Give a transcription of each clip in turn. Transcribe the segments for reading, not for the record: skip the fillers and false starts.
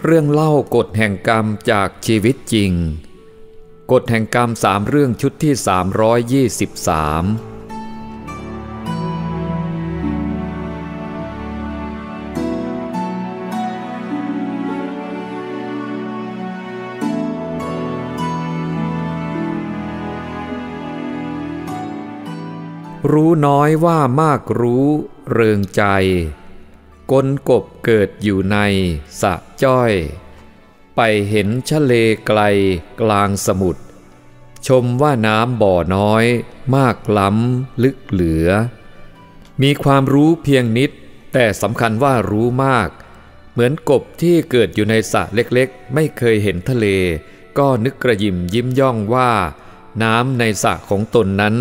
เรื่องเล่ากฎแห่งกรรมจากชีวิตจริงกฎแห่งกรรม3เรื่องชุดที่323รู้น้อยว่ามากรู้เริงใจกลกบเกิดอยู่ในสะจ้อยไปเห็นทะเลไกลกลางสมุทรชมว่าน้ำบ่อน้อยมากล้ำลึกเหลือมีความรู้เพียงนิดแต่สำคัญว่ารู้มากเหมือนกบที่เกิดอยู่ในสระเล็กๆไม่เคยเห็นทะเลก็นึกกระยิมยิ้มย่องว่าน้ำในสระของตนนั้น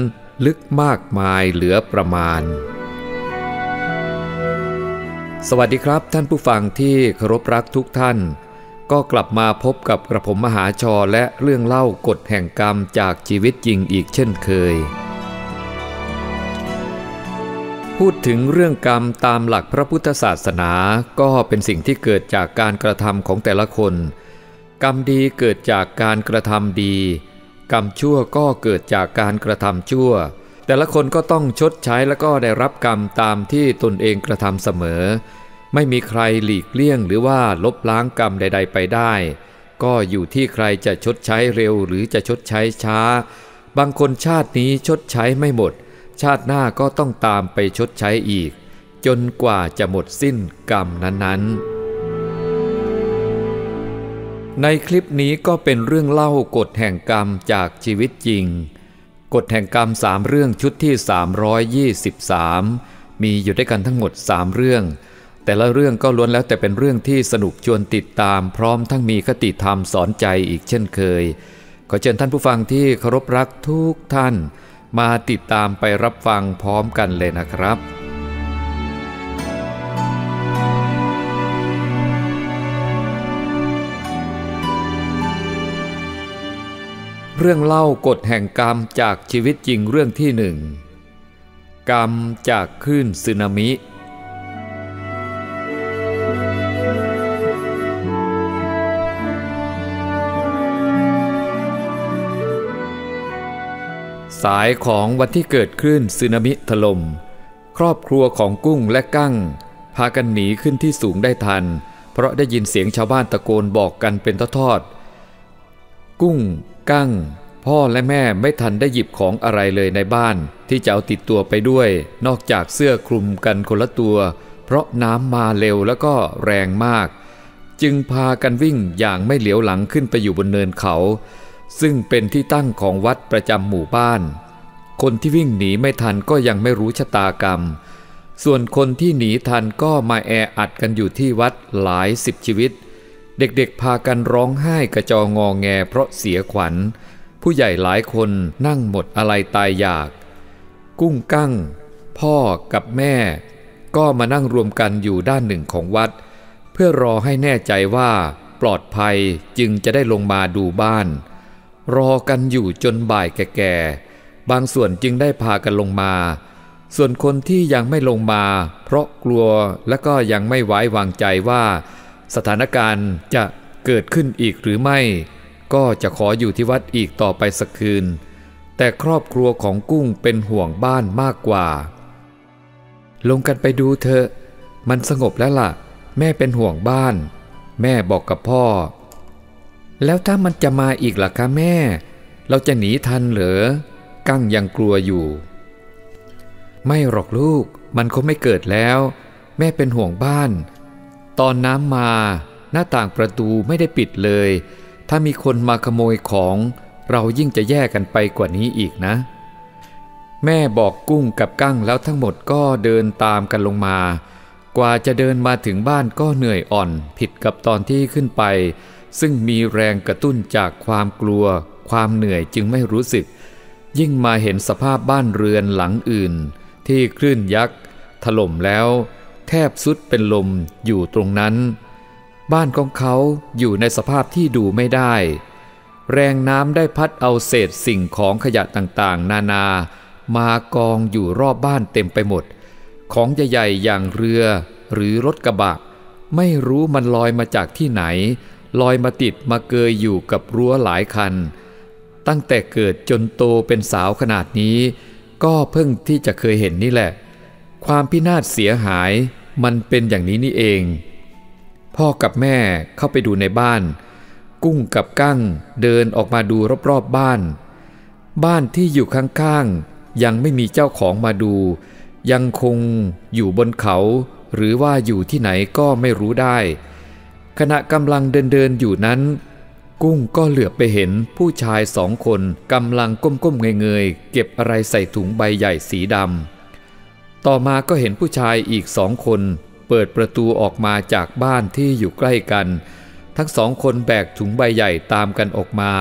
ลึกมากมายเหลือประมาณสวัสดีครับท่านผู้ฟังที่เคารพรักทุกท่านก็กลับมาพบกับกระผมมหาชรและเรื่องเล่ากฎแห่งกรรมจากชีวิตจริงอีกเช่นเคยพูดถึงเรื่องกรรมตามหลักพระพุทธศาสนาก็เป็นสิ่งที่เกิดจากการกระทำของแต่ละคนกรรมดีเกิดจากการกระทำดีกรรมชั่วก็เกิดจากการกระทำชั่วแต่ละคนก็ต้องชดใช้และก็ได้รับกรรมตามที่ตนเองกระทำเสมอไม่มีใครหลีกเลี่ยงหรือว่าลบล้างกรรมใดๆไปได้ก็อยู่ที่ใครจะชดใช้เร็วหรือจะชดใช้ช้าบางคนชาตินี้ชดใช้ไม่หมดชาติหน้าก็ต้องตามไปชดใช้อีกจนกว่าจะหมดสิ้นกรรมนั้นๆในคลิปนี้ก็เป็นเรื่องเล่ากฎแห่งกรรมจากชีวิตจริงกฎแห่งกรรม3เรื่องชุดที่323มีอยู่ด้วยกันทั้งหมด3เรื่องแต่ละเรื่องก็ล้วนแล้วแต่เป็นเรื่องที่สนุกชวนติดตามพร้อมทั้งมีคติธรรมสอนใจอีกเช่นเคยขอเชิญท่านผู้ฟังที่เคารพรักทุกท่านมาติดตามไปรับฟังพร้อมกันเลยนะครับเรื่องเล่ากฎแห่งกรรมจากชีวิตจริงเรื่องที่1กรรมจากคลื่นสึนามิสายของวันที่เกิดคลื่นสึนามิถล่มครอบครัวของกุ้งและกั้งพากันหนีขึ้นที่สูงได้ทันเพราะได้ยินเสียงชาวบ้านตะโกนบอกกันเป็นทอดๆกุ้งกั้งพ่อและแม่ไม่ทันได้หยิบของอะไรเลยในบ้านที่จะเอาติดตัวไปด้วยนอกจากเสื้อคลุมกันคนละตัวเพราะน้ำมาเร็วแล้วก็แรงมากจึงพากันวิ่งอย่างไม่เหลียวหลังขึ้นไปอยู่บนเนินเขาซึ่งเป็นที่ตั้งของวัดประจำหมู่บ้านคนที่วิ่งหนีไม่ทันก็ยังไม่รู้ชะตากรรมส่วนคนที่หนีทันก็มาแออัดกันอยู่ที่วัดหลาย10ชีวิตเด็กๆพากันร้องไห้กระจองงอแงเพราะเสียขวัญผู้ใหญ่หลายคนนั่งหมดอะไรตายอยากกุ้งกั้งพ่อกับแม่ก็มานั่งรวมกันอยู่ด้านหนึ่งของวัดเพื่อรอให้แน่ใจว่าปลอดภัยจึงจะได้ลงมาดูบ้านรอกันอยู่จนบ่ายแก่ๆบางส่วนจึงได้พากันลงมาส่วนคนที่ยังไม่ลงมาเพราะกลัวและก็ยังไม่ไว้วางใจว่าสถานการณ์จะเกิดขึ้นอีกหรือไม่ก็จะขออยู่ที่วัดอีกต่อไปสักคืนแต่ครอบครัวของกุ้งเป็นห่วงบ้านมากกว่าลงกันไปดูเถอะมันสงบแล้วล่ะแม่เป็นห่วงบ้านแม่บอกกับพ่อแล้วถ้ามันจะมาอีกล่ะคะแม่เราจะหนีทันเหรอกั้งยังกลัวอยู่ไม่หรอกลูกมันคงไม่เกิดแล้วแม่เป็นห่วงบ้านตอนน้ำมาหน้าต่างประตูไม่ได้ปิดเลยถ้ามีคนมาขโมยของเรายิ่งจะแย่กันไปกว่านี้อีกนะแม่บอกกุ้งกับกั้งแล้วทั้งหมดก็เดินตามกันลงมากว่าจะเดินมาถึงบ้านก็เหนื่อยอ่อนผิดกับตอนที่ขึ้นไปซึ่งมีแรงกระตุ้นจากความกลัวความเหนื่อยจึงไม่รู้สึกยิ่งมาเห็นสภาพบ้านเรือนหลังอื่นที่คลื่นยักษ์ถล่มแล้วแทบสุดเป็นลมอยู่ตรงนั้นบ้านของเขาอยู่ในสภาพที่ดูไม่ได้แรงน้ำได้พัดเอาเศษสิ่งของขยะต่างๆนานามากองอยู่รอบบ้านเต็มไปหมดของใหญ่ๆอย่างเรือหรือรถกระบะ ไม่รู้มันลอยมาจากที่ไหนลอยมาติดมาเกยอยู่กับรั้วหลายคันตั้งแต่เกิดจนโตเป็นสาวขนาดนี้ก็เพิ่งที่จะเคยเห็นนี่แหละความพินาศเสียหายมันเป็นอย่างนี้นี่เองพ่อกับแม่เข้าไปดูในบ้านกุ้งกับกั้งเดินออกมาดูรอบๆบ้านที่อยู่ข้างๆยังไม่มีเจ้าของมาดูยังคงอยู่บนเขาหรือว่าอยู่ที่ไหนก็ไม่รู้ได้ขณะกำลังเดินอยู่นั้นกุ้งก็เหลือบไปเห็นผู้ชาย2 คนกำลังก้มๆเงยๆเก็บอะไรใส่ถุงใบใหญ่สีดำต่อมาก็เห็นผู้ชายอีก2 คนเปิดประตูออกมาจากบ้านที่อยู่ใกล้กันทั้ง2 คนแบกถุงใบใหญ่ตามกันออกมา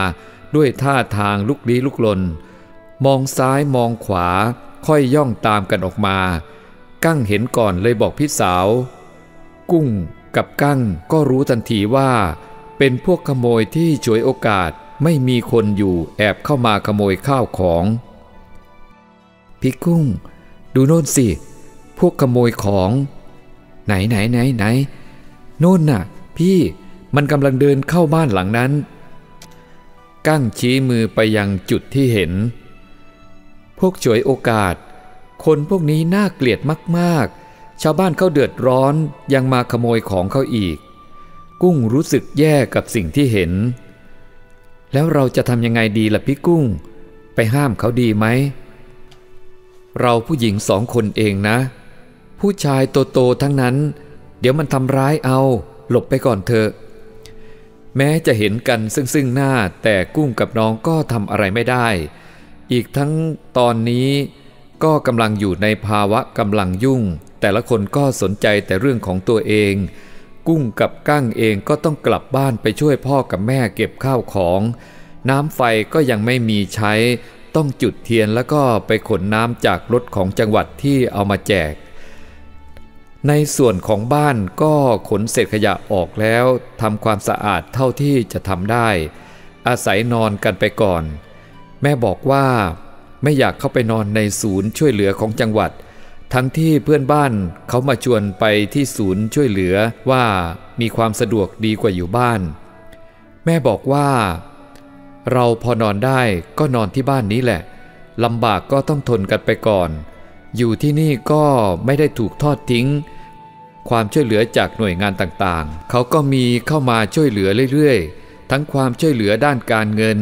ด้วยท่าทางลุกลี้ลุกลนมองซ้ายมองขวาค่อยย่องตามกันออกมากั้งเห็นก่อนเลยบอกพี่สาวกุ้งกับกั้งก็รู้ทันทีว่าเป็นพวกขโมยที่ฉวยโอกาสไม่มีคนอยู่แอบเข้ามาขโมยข้าวของพี่กุ้งดูโน่นสิพวกขโมยของไหนโน่นน่ะพี่มันกำลังเดินเข้าบ้านหลังนั้นกั้งชี้มือไปยังจุดที่เห็นพวกฉวยโอกาสคนพวกนี้น่าเกลียดมากๆชาวบ้านเขาเดือดร้อนยังมาขโมยของเขาอีกกุ้งรู้สึกแย่กับสิ่งที่เห็นแล้วเราจะทำยังไงดีล่ะพี่กุ้งไปห้ามเขาดีไหมเราผู้หญิง2 คนเองนะผู้ชายโตๆทั้งนั้นเดี๋ยวมันทำร้ายเอาหลบไปก่อนเถอะแม้จะเห็นกันซึ่งหน้าแต่กุ้งกับน้องก็ทำอะไรไม่ได้อีกทั้งตอนนี้ก็กำลังอยู่ในภาวะกำลังยุ่งแต่ละคนก็สนใจแต่เรื่องของตัวเองกุ้งกับกั้งเองก็ต้องกลับบ้านไปช่วยพ่อกับแม่เก็บข้าวของน้ำไฟก็ยังไม่มีใช้ต้องจุดเทียนแล้วก็ไปขนน้ำจากรถของจังหวัดที่เอามาแจกในส่วนของบ้านก็ขนเศษขยะออกแล้วทำความสะอาดเท่าที่จะทำได้อาศัยนอนกันไปก่อนแม่บอกว่าไม่อยากเข้าไปนอนในศูนย์ช่วยเหลือของจังหวัดทั้งที่เพื่อนบ้านเขามาชวนไปที่ศูนย์ช่วยเหลือว่ามีความสะดวกดีกว่าอยู่บ้านแม่บอกว่าเราพอนอนได้ก็นอนที่บ้านนี้แหละลำบากก็ต้องทนกันไปก่อนอยู่ที่นี่ก็ไม่ได้ถูกทอดทิ้งความช่วยเหลือจากหน่วยงานต่างๆเขาก็มีเข้ามาช่วยเหลือเรื่อยๆทั้งความช่วยเหลือด้านการเงิน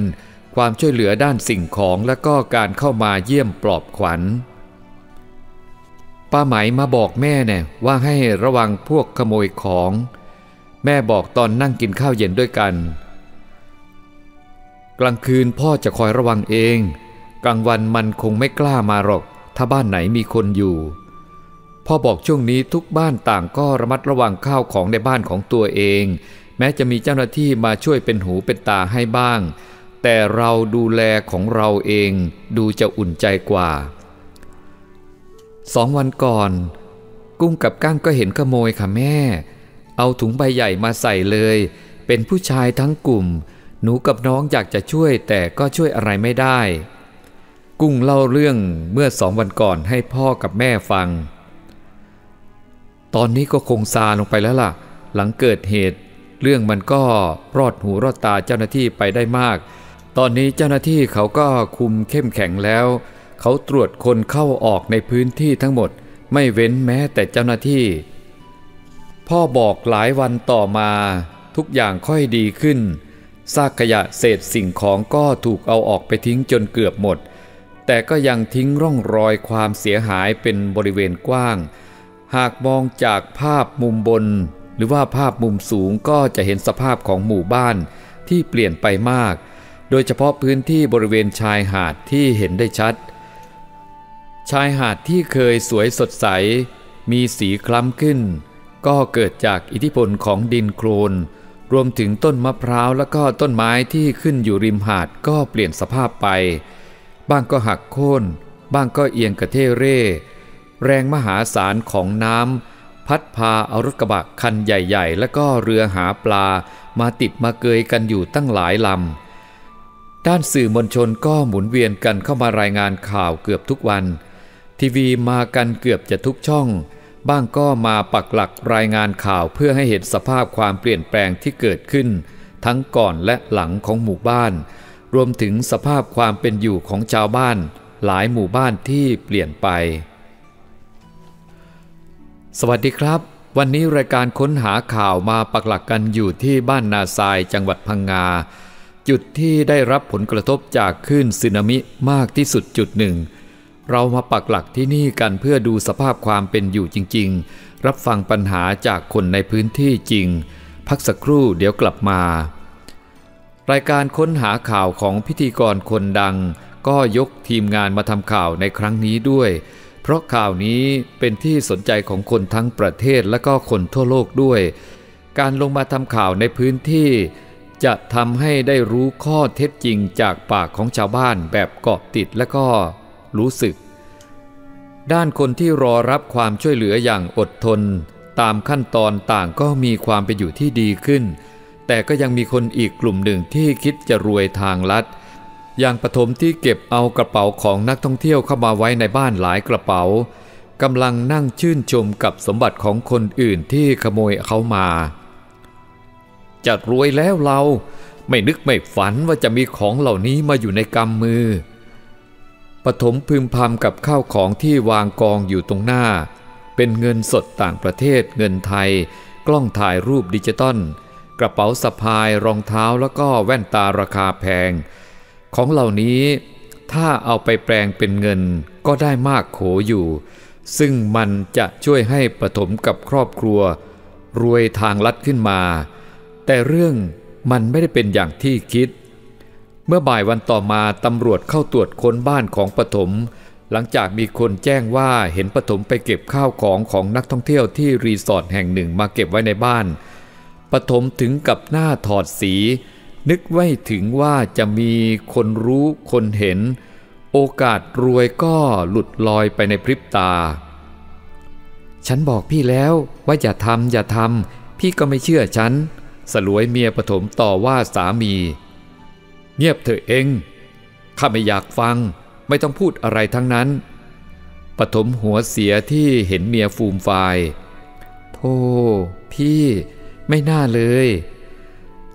ความช่วยเหลือด้านสิ่งของและก็การเข้ามาเยี่ยมปลอบขวัญป้าไหมมาบอกแม่เนี่ยว่าให้ระวังพวกขโมยของแม่บอกตอนนั่งกินข้าวเย็นด้วยกันกลางคืนพ่อจะคอยระวังเองกลางวันมันคงไม่กล้ามาหรอกถ้าบ้านไหนมีคนอยู่พ่อบอกช่วงนี้ทุกบ้านต่างก็ระมัดระวังข้าวของในบ้านของตัวเองแม้จะมีเจ้าหน้าที่มาช่วยเป็นหูเป็นตาให้บ้างแต่เราดูแลของเราเองดูจะอุ่นใจกว่า2 วันก่อนกุ้งกับกั้งก็เห็นขโมยค่ะแม่เอาถุงใบใหญ่มาใส่เลยเป็นผู้ชายทั้งกลุ่มหนูกับน้องอยากจะช่วยแต่ก็ช่วยอะไรไม่ได้กุ้งเล่าเรื่องเมื่อ2 วันก่อนให้พ่อกับแม่ฟังตอนนี้ก็คงซาลงไปแล้วล่ะหลังเกิดเหตุเรื่องมันก็รอดหูรอดตาเจ้าหน้าที่ไปได้มากตอนนี้เจ้าหน้าที่เขาก็คุมเข้มแข็งแล้วเขาตรวจคนเข้าออกในพื้นที่ทั้งหมดไม่เว้นแม้แต่เจ้าหน้าที่พ่อบอกหลายวันต่อมาทุกอย่างค่อยดีขึ้นซากขยะเศษสิ่งของก็ถูกเอาออกไปทิ้งจนเกือบหมดแต่ก็ยังทิ้งร่องรอยความเสียหายเป็นบริเวณกว้างหากมองจากภาพมุมบนหรือว่าภาพมุมสูงก็จะเห็นสภาพของหมู่บ้านที่เปลี่ยนไปมากโดยเฉพาะพื้นที่บริเวณชายหาดที่เห็นได้ชัดชายหาดที่เคยสวยสดใสมีสีคล้ำขึ้นก็เกิดจากอิทธิพลของดินโคลนรวมถึงต้นมะพร้าวและก็ต้นไม้ที่ขึ้นอยู่ริมหาดก็เปลี่ยนสภาพไปบ้างก็หักโค่นบ้างก็เอียงกระเทเร่แรงมหาศาลของน้ำพัดพาเอารถกระบะคันใหญ่ๆและก็เรือหาปลามาติดมาเกยกันอยู่ตั้งหลายลำด้านสื่อมวลชนก็หมุนเวียนกันเข้ามารายงานข่าวเกือบทุกวันทีวีมากันเกือบจะทุกช่อง บ้างก็มาปักหลักรายงานข่าวเพื่อให้เห็นสภาพความเปลี่ยนแปลงที่เกิดขึ้นทั้งก่อนและหลังของหมู่บ้านรวมถึงสภาพความเป็นอยู่ของชาวบ้านหลายหมู่บ้านที่เปลี่ยนไปสวัสดีครับวันนี้รายการค้นหาข่าวมาปักหลักกันอยู่ที่บ้านนาทรายจังหวัดพังงาจุดที่ได้รับผลกระทบจากคลื่นสึนามิมากที่สุดจุดหนึ่งเรามาปักหลักที่นี่กันเพื่อดูสภาพความเป็นอยู่จริงๆรับฟังปัญหาจากคนในพื้นที่จริงพักสักครู่เดี๋ยวกลับมารายการค้นหาข่าวของพิธีกรคนดังก็ยกทีมงานมาทำข่าวในครั้งนี้ด้วยเพราะข่าวนี้เป็นที่สนใจของคนทั้งประเทศและก็คนทั่วโลกด้วยการลงมาทำข่าวในพื้นที่จะทำให้ได้รู้ข้อเท็จจริงจากปากของชาวบ้านแบบเกาะติดและก็รู้สึกด้านคนที่รอรับความช่วยเหลืออย่างอดทนตามขั้นตอนต่างก็มีความเป็นอยู่ที่ดีขึ้นแต่ก็ยังมีคนอีกกลุ่มหนึ่งที่คิดจะรวยทางลัดอย่างปฐมที่เก็บเอากระเป๋าของนักท่องเที่ยวเข้ามาไว้ในบ้านหลายกระเป๋ากำลังนั่งชื่นชมกับสมบัติของคนอื่นที่ขโมยเขามาจะรวยแล้วเราไม่นึกไม่ฝันว่าจะมีของเหล่านี้มาอยู่ในกำมือปฐมพึมพำกับข้าวของที่วางกองอยู่ตรงหน้าเป็นเงินสดต่างประเทศเงินไทยกล้องถ่ายรูปดิจิตอลกระเป๋าสะพายรองเท้าแล้วก็แว่นตาราคาแพงของเหล่านี้ถ้าเอาไปแปลงเป็นเงินก็ได้มากโขอยู่ซึ่งมันจะช่วยให้ปฐมกับครอบครัวรวยทางลัดขึ้นมาแต่เรื่องมันไม่ได้เป็นอย่างที่คิดเมื่อบ่ายวันต่อมาตำรวจเข้าตรวจค้นบ้านของปฐมหลังจากมีคนแจ้งว่าเห็นปฐมไปเก็บข้าวของนักท่องเที่ยวที่รีสอร์ทแห่งหนึ่งมาเก็บไว้ในบ้านปฐมถึงกับหน้าถอดสีนึกไว้ถึงว่าจะมีคนรู้คนเห็นโอกาสรวยก็หลุดลอยไปในพริบตาฉันบอกพี่แล้วว่าอย่าทำพี่ก็ไม่เชื่อฉันสลวยเมียปฐมต่อว่าสามีเงียบเถอะเองข้าไม่อยากฟังไม่ต้องพูดอะไรทั้งนั้นปฐมหัวเสียที่เห็นเมียฟูมฟายโธ่พี่ไม่น่าเลย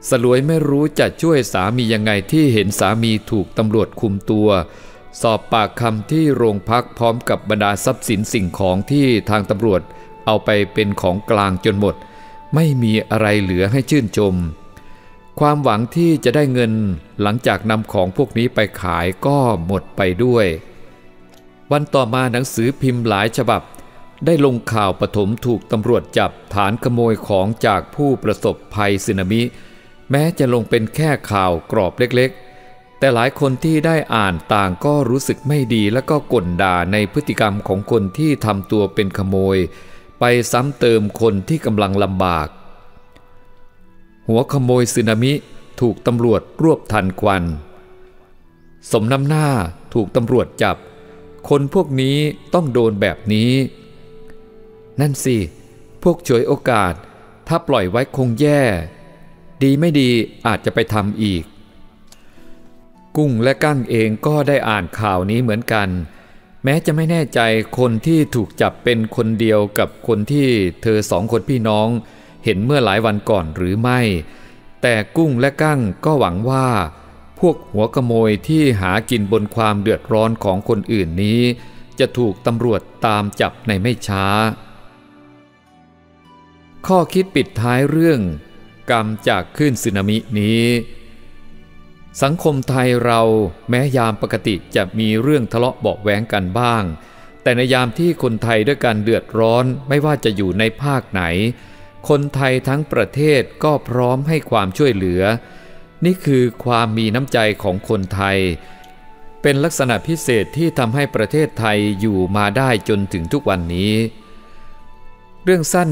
สลวยไม่รู้จะช่วยสามียังไงที่เห็นสามีถูกตำรวจคุมตัวสอบปากคำที่โรงพักพร้อมกับบรรดาทรัพย์สินสิ่งของที่ทางตำรวจเอาไปเป็นของกลางจนหมดไม่มีอะไรเหลือให้ชื่นชมความหวังที่จะได้เงินหลังจากนำของพวกนี้ไปขายก็หมดไปด้วยวันต่อมาหนังสือพิมพ์หลายฉบับได้ลงข่าวปฐมถูกตำรวจจับฐานขโมยของจากผู้ประสบภัยสึนามิแม้จะลงเป็นแค่ข่าวกรอบเล็กๆแต่หลายคนที่ได้อ่านต่างก็รู้สึกไม่ดีและก็ก่นด่าในพฤติกรรมของคนที่ทำตัวเป็นขโมยไปซ้ำเติมคนที่กำลังลำบากหัวขโมยสึนามิถูกตำรวจรวบทันควันสมน้ำหน้าถูกตำรวจจับคนพวกนี้ต้องโดนแบบนี้นั่นสิพวกฉวยโอกาสถ้าปล่อยไว้คงแย่ดีไม่ดีอาจจะไปทำอีกกุ้งและกั้งเองก็ได้อ่านข่าวนี้เหมือนกันแม้จะไม่แน่ใจคนที่ถูกจับเป็นคนเดียวกับคนที่เธอสองคนพี่น้องเห็นเมื่อหลายวันก่อนหรือไม่แต่กุ้งและกั้งก็หวังว่าพวกหัวขโมยที่หากินบนความเดือดร้อนของคนอื่นนี้จะถูกตำรวจตามจับในไม่ช้าข้อคิดปิดท้ายเรื่องกรรมจากคลื่นสึนามินี้สังคมไทยเราแม้ยามปกติจะมีเรื่องทะเลาะเบาะแว้งกันบ้างแต่ในยามที่คนไทยด้วยกันเดือดร้อนไม่ว่าจะอยู่ในภาคไหนคนไทยทั้งประเทศก็พร้อมให้ความช่วยเหลือนี่คือความมีน้ำใจของคนไทยเป็นลักษณะพิเศษที่ทำให้ประเทศไทยอยู่มาได้จนถึงทุกวันนี้เรื่องสั้น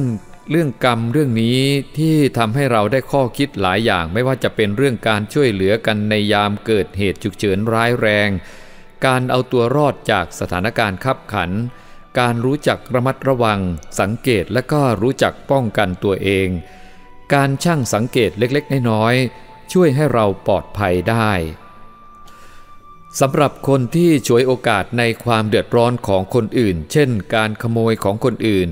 เรื่องกรรมเรื่องนี้ที่ทำให้เราได้ข้อคิดหลายอย่างไม่ว่าจะเป็นเรื่องการช่วยเหลือกันในยามเกิดเหตุฉุกเฉินร้ายแรงการเอาตัวรอดจากสถานการณ์คับขันการรู้จักระมัดระวังสังเกตและก็รู้จักป้องกันตัวเองการชั่งสังเกตเล็กๆน้อยๆช่วยให้เราปลอดภัยได้สำหรับคนที่ฉวยโอกาสในความเดือดร้อนของคนอื่นเช่นการขโมยของคนอื่น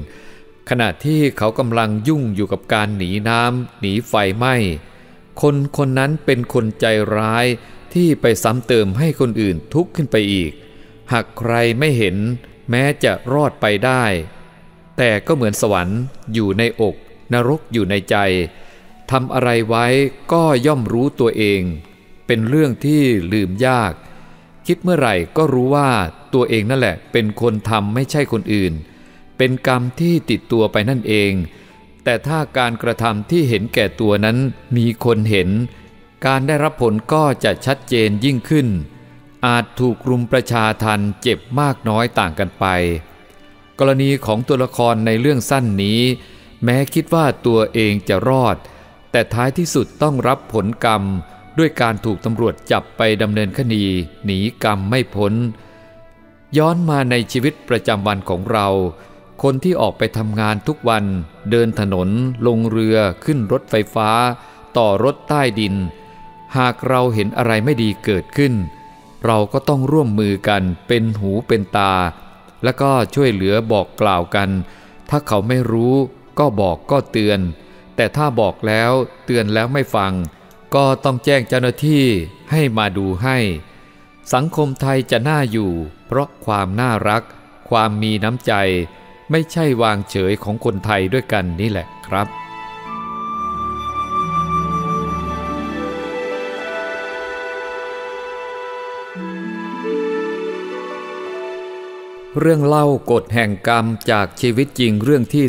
ขณะที่เขากำลังยุ่งอยู่กับการหนีน้ำหนีไฟไหม้คนคนนั้นเป็นคนใจร้ายที่ไปซ้ำเติมให้คนอื่นทุกข์ขึ้นไปอีกหากใครไม่เห็นแม้จะรอดไปได้แต่ก็เหมือนสวรรค์อยู่ในอกนรกอยู่ในใจทำอะไรไว้ก็ย่อมรู้ตัวเองเป็นเรื่องที่ลืมยากคิดเมื่อไหร่ก็รู้ว่าตัวเองนั่นแหละเป็นคนทำไม่ใช่คนอื่นเป็นกรรมที่ติดตัวไปนั่นเองแต่ถ้าการกระทำที่เห็นแก่ตัวนั้นมีคนเห็นการได้รับผลก็จะชัดเจนยิ่งขึ้นอาจถูกรุมประชาทัณฑ์เจ็บมากน้อยต่างกันไปกรณีของตัวละครในเรื่องสั้นนี้แม้คิดว่าตัวเองจะรอดแต่ท้ายที่สุดต้องรับผลกรรมด้วยการถูกตำรวจจับไปดำเนินคดีหนีกรรมไม่พ้นย้อนมาในชีวิตประจำวันของเราคนที่ออกไปทำงานทุกวันเดินถนนลงเรือขึ้นรถไฟฟ้าต่อรถใต้ดินหากเราเห็นอะไรไม่ดีเกิดขึ้นเราก็ต้องร่วมมือกันเป็นหูเป็นตาแล้วก็ช่วยเหลือบอกกล่าวกันถ้าเขาไม่รู้ก็บอกก็เตือนแต่ถ้าบอกแล้วเตือนแล้วไม่ฟังก็ต้องแจ้งเจ้าหน้าที่ให้มาดูให้สังคมไทยจะน่าอยู่เพราะความน่ารักความมีน้ำใจไม่ใช่วางเฉยของคนไทยด้วยกันนี่แหละครับเรื่องเล่ากฎแห่งกรรมจากชีวิตจริงเรื่องที่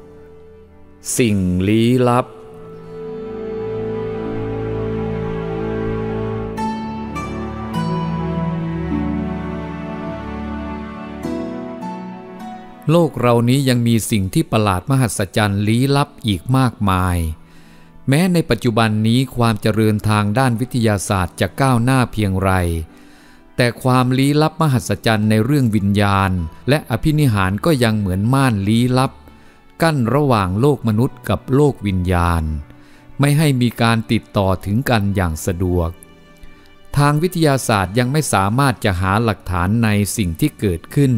2สิ่งลี้ลับโลกเรานี้ยังมีสิ่งที่ประหลาดมหัศจรรย์ลี้ลับอีกมากมายแม้ในปัจจุบันนี้ความเจริญทางด้านวิทยาศาสตร์จะก้าวหน้าเพียงไรแต่ความลี้ลับมหัศจรรย์ในเรื่องวิญญาณและอภินิหารก็ยังเหมือนม่านลี้ลับกั้นระหว่างโลกมนุษย์กับโลกวิญญาณไม่ให้มีการติดต่อถึงกันอย่างสะดวกทางวิทยาศาสตร์ยังไม่สามารถจะหาหลักฐานในสิ่งที่เกิดขึ้น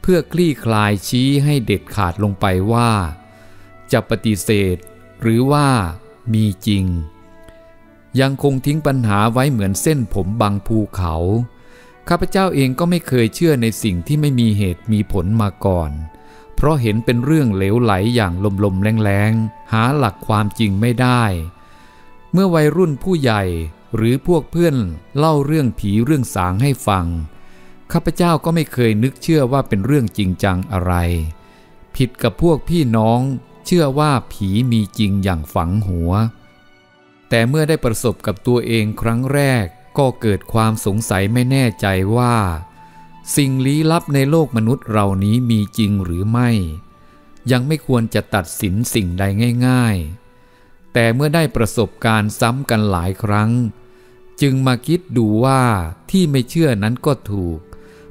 เพื่อคลี่คลายชี้ให้เด็ดขาดลงไปว่าจะปฏิเสธหรือว่ามีจริงยังคงทิ้งปัญหาไว้เหมือนเส้นผมบังภูเขาข้าพเจ้าเองก็ไม่เคยเชื่อในสิ่งที่ไม่มีเหตุมีผลมาก่อนเพราะเห็นเป็นเรื่องเหลวไหลอย่างลมๆแรงๆหาหลักความจริงไม่ได้เมื่อวัยรุ่นผู้ใหญ่หรือพวกเพื่อนเล่าเรื่องผีเรื่องสางให้ฟังข้าพเจ้าก็ไม่เคยนึกเชื่อว่าเป็นเรื่องจริงจังอะไรผิดกับพวกพี่น้องเชื่อว่าผีมีจริงอย่างฝังหัวแต่เมื่อได้ประสบกับตัวเองครั้งแรกก็เกิดความสงสัยไม่แน่ใจว่าสิ่งลี้ลับในโลกมนุษย์เรานี้มีจริงหรือไม่ยังไม่ควรจะตัดสินสิ่งใดง่ายๆแต่เมื่อได้ประสบการณ์ซ้ำกันหลายครั้งจึงมาคิดดูว่าที่ไม่เชื่อนั้นก็ถูก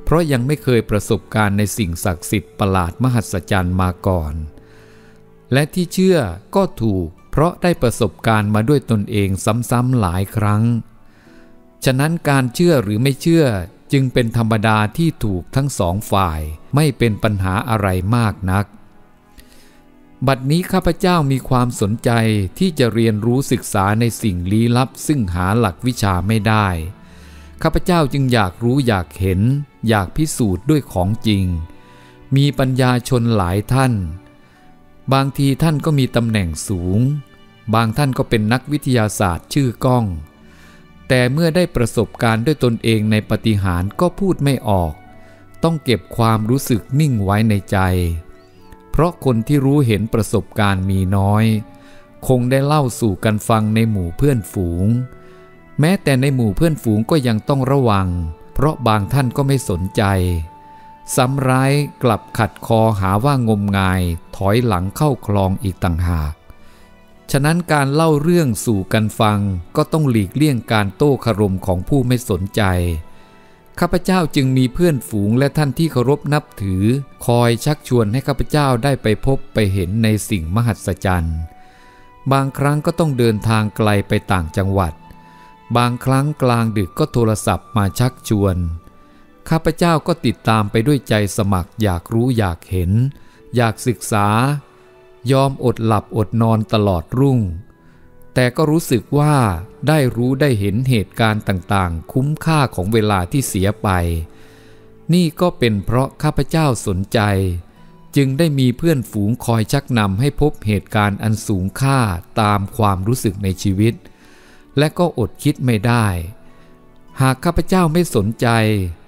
เพราะยังไม่เคยประสบการณ์ในสิ่งศักดิ์สิทธิ์ประหลาดมหัศจรรย์มาก่อนและที่เชื่อก็ถูกเพราะได้ประสบการณ์มาด้วยตนเองซ้ำๆหลายครั้งฉะนั้นการเชื่อหรือไม่เชื่อจึงเป็นธรรมดาที่ถูกทั้งสองฝ่ายไม่เป็นปัญหาอะไรมากนักบัดนี้ข้าพเจ้ามีความสนใจที่จะเรียนรู้ศึกษาในสิ่งลี้ลับซึ่งหาหลักวิชาไม่ได้ข้าพเจ้าจึงอยากรู้อยากเห็นอยากพิสูจน์ด้วยของจริงมีปัญญาชนหลายท่านบางทีท่านก็มีตำแหน่งสูงบางท่านก็เป็นนักวิทยาศาสตร์ชื่อก้องแต่เมื่อได้ประสบการณ์ด้วยตนเองในปาฏิหาริย์ก็พูดไม่ออกต้องเก็บความรู้สึกนิ่งไว้ในใจเพราะคนที่รู้เห็นประสบการณ์มีน้อยคงได้เล่าสู่กันฟังในหมู่เพื่อนฝูงแม้แต่ในหมู่เพื่อนฝูงก็ยังต้องระวังเพราะบางท่านก็ไม่สนใจซ้ำร้ายกลับขัดคอหาว่างมงายถอยหลังเข้าคลองอีกต่างหากฉะนั้นการเล่าเรื่องสู่กันฟังก็ต้องหลีกเลี่ยงการโต้คารมของผู้ไม่สนใจข้าพเจ้าจึงมีเพื่อนฝูงและท่านที่เคารพนับถือคอยชักชวนให้ข้าพเจ้าได้ไปพบไปเห็นในสิ่งมหัศจรรย์บางครั้งก็ต้องเดินทางไกลไปต่างจังหวัดบางครั้งกลางดึกก็โทรศัพท์มาชักชวนข้าพเจ้าก็ติดตามไปด้วยใจสมัครอยากรู้อยากเห็น อยากศึกษายอมอดหลับอดนอนตลอดรุ่งแต่ก็รู้สึกว่าได้รู้ได้เห็นเหตุการณ์ต่างๆคุ้มค่าของเวลาที่เสียไปนี่ก็เป็นเพราะข้าพเจ้าสนใจจึงได้มีเพื่อนฝูงคอยชักนำให้พบเหตุการณ์อันสูงค่าตามความรู้สึกในชีวิตและก็อดคิดไม่ได้หากข้าพเจ้าไม่สนใจ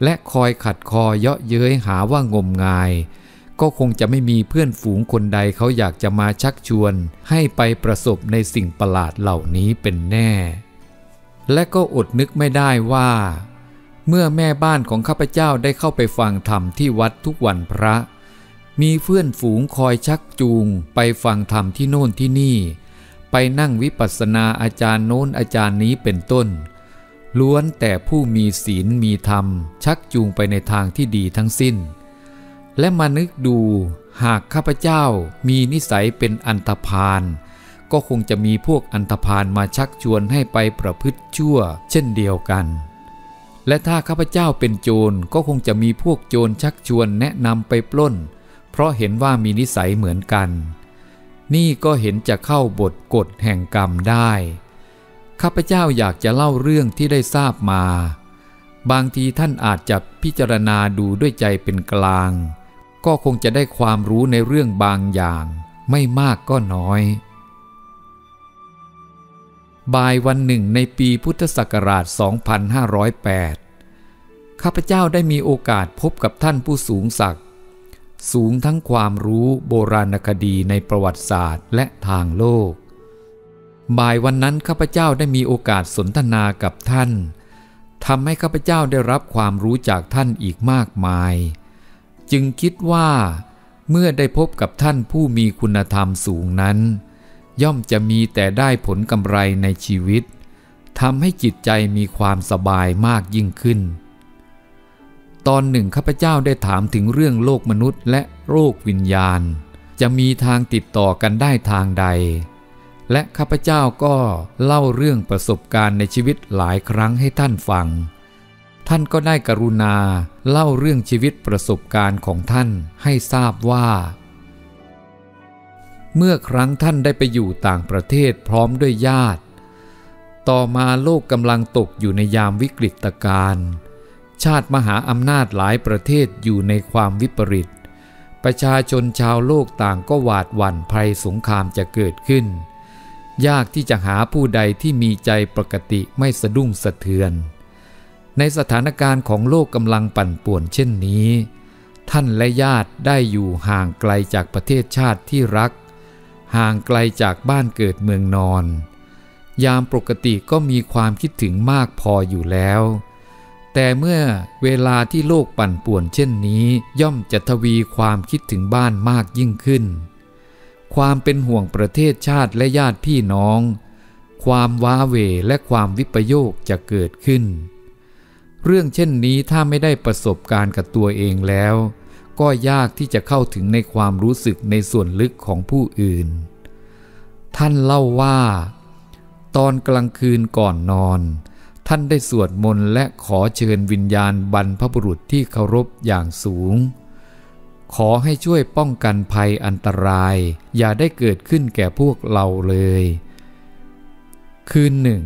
และคอยขัดคอเยาะเย้ยหาว่างมงายก็คงจะไม่มีเพื่อนฝูงคนใดเขาอยากจะมาชักชวนให้ไปประสบในสิ่งประหลาดเหล่านี้เป็นแน่และก็อดนึกไม่ได้ว่าเมื่อแม่บ้านของข้าพเจ้าได้เข้าไปฟังธรรมที่วัดทุกวันพระมีเพื่อนฝูงคอยชักจูงไปฟังธรรมที่โน่นที่นี่ไปนั่งวิปัสสนาอาจารย์โน้นอาจารย์นี้เป็นต้นล้วนแต่ผู้มีศีลมีธรรมชักจูงไปในทางที่ดีทั้งสิ้นและมานึกดูหากข้าพเจ้ามีนิสัยเป็นอันธพาลก็คงจะมีพวกอันธพาลมาชักชวนให้ไปประพฤติชั่วเช่นเดียวกันและถ้าข้าพเจ้าเป็นโจรก็คงจะมีพวกโจรชักชวนแนะนำไปปล้นเพราะเห็นว่ามีนิสัยเหมือนกันนี่ก็เห็นจะเข้าบทกฎแห่งกรรมได้ข้าพเจ้าอยากจะเล่าเรื่องที่ได้ทราบมาบางทีท่านอาจจะพิจารณาดูด้วยใจเป็นกลางก็คงจะได้ความรู้ในเรื่องบางอย่างไม่มากก็น้อยบ่ายวันหนึ่งในปีพุทธศักราช 2508 ข้าพเจ้าได้มีโอกาสพบกับท่านผู้สูงศักดิ์สูงทั้งความรู้โบราณคดีในประวัติศาสตร์และทางโลกบ่ายวันนั้นข้าพเจ้าได้มีโอกาสสนทนากับท่านทำให้ข้าพเจ้าได้รับความรู้จากท่านอีกมากมายจึงคิดว่าเมื่อได้พบกับท่านผู้มีคุณธรรมสูงนั้นย่อมจะมีแต่ได้ผลกำไรในชีวิตทำให้จิตใจมีความสบายมากยิ่งขึ้นตอนหนึ่งข้าพเจ้าได้ถามถึงเรื่องโลกมนุษย์และโลกวิญญาณจะมีทางติดต่อกันได้ทางใดและข้าพเจ้าก็เล่าเรื่องประสบการณ์ในชีวิตหลายครั้งให้ท่านฟังท่านก็ได้กรุณาเล่าเรื่องชีวิตประสบการณ์ของท่านให้ทราบว่าเมื่อครั้งท่านได้ไปอยู่ต่างประเทศพร้อมด้วยญาติต่อมาโลกกำลังตกอยู่ในยามวิกฤตการณ์ชาติมหาอำนาจหลายประเทศอยู่ในความวิปริตประชาชนชาวโลกต่างก็หวาดหวั่นภัยสงครามจะเกิดขึ้นยากที่จะหาผู้ใดที่มีใจปกติไม่สะดุ้งสะเทือนในสถานการณ์ของโลกกำลังปั่นป่วนเช่นนี้ท่านและญาติได้อยู่ห่างไกลจากประเทศชาติที่รักห่างไกลจากบ้านเกิดเมืองนอนยามปกติก็มีความคิดถึงมากพออยู่แล้วแต่เมื่อเวลาที่โลกปั่นป่วนเช่นนี้ย่อมจะทวีความคิดถึงบ้านมากยิ่งขึ้นความเป็นห่วงประเทศชาติและญาติพี่น้องความว้าเหวและความวิปโยคจะเกิดขึ้นเรื่องเช่นนี้ถ้าไม่ได้ประสบการณ์กับตัวเองแล้วก็ยากที่จะเข้าถึงในความรู้สึกในส่วนลึกของผู้อื่นท่านเล่าว่าตอนกลางคืนก่อนนอนท่านได้สวดมนต์และขอเชิญวิญญาณบรรพบุรุษที่เคารพอย่างสูงขอให้ช่วยป้องกันภัยอันตรายอย่าได้เกิดขึ้นแก่พวกเราเลยคืนหนึ่ง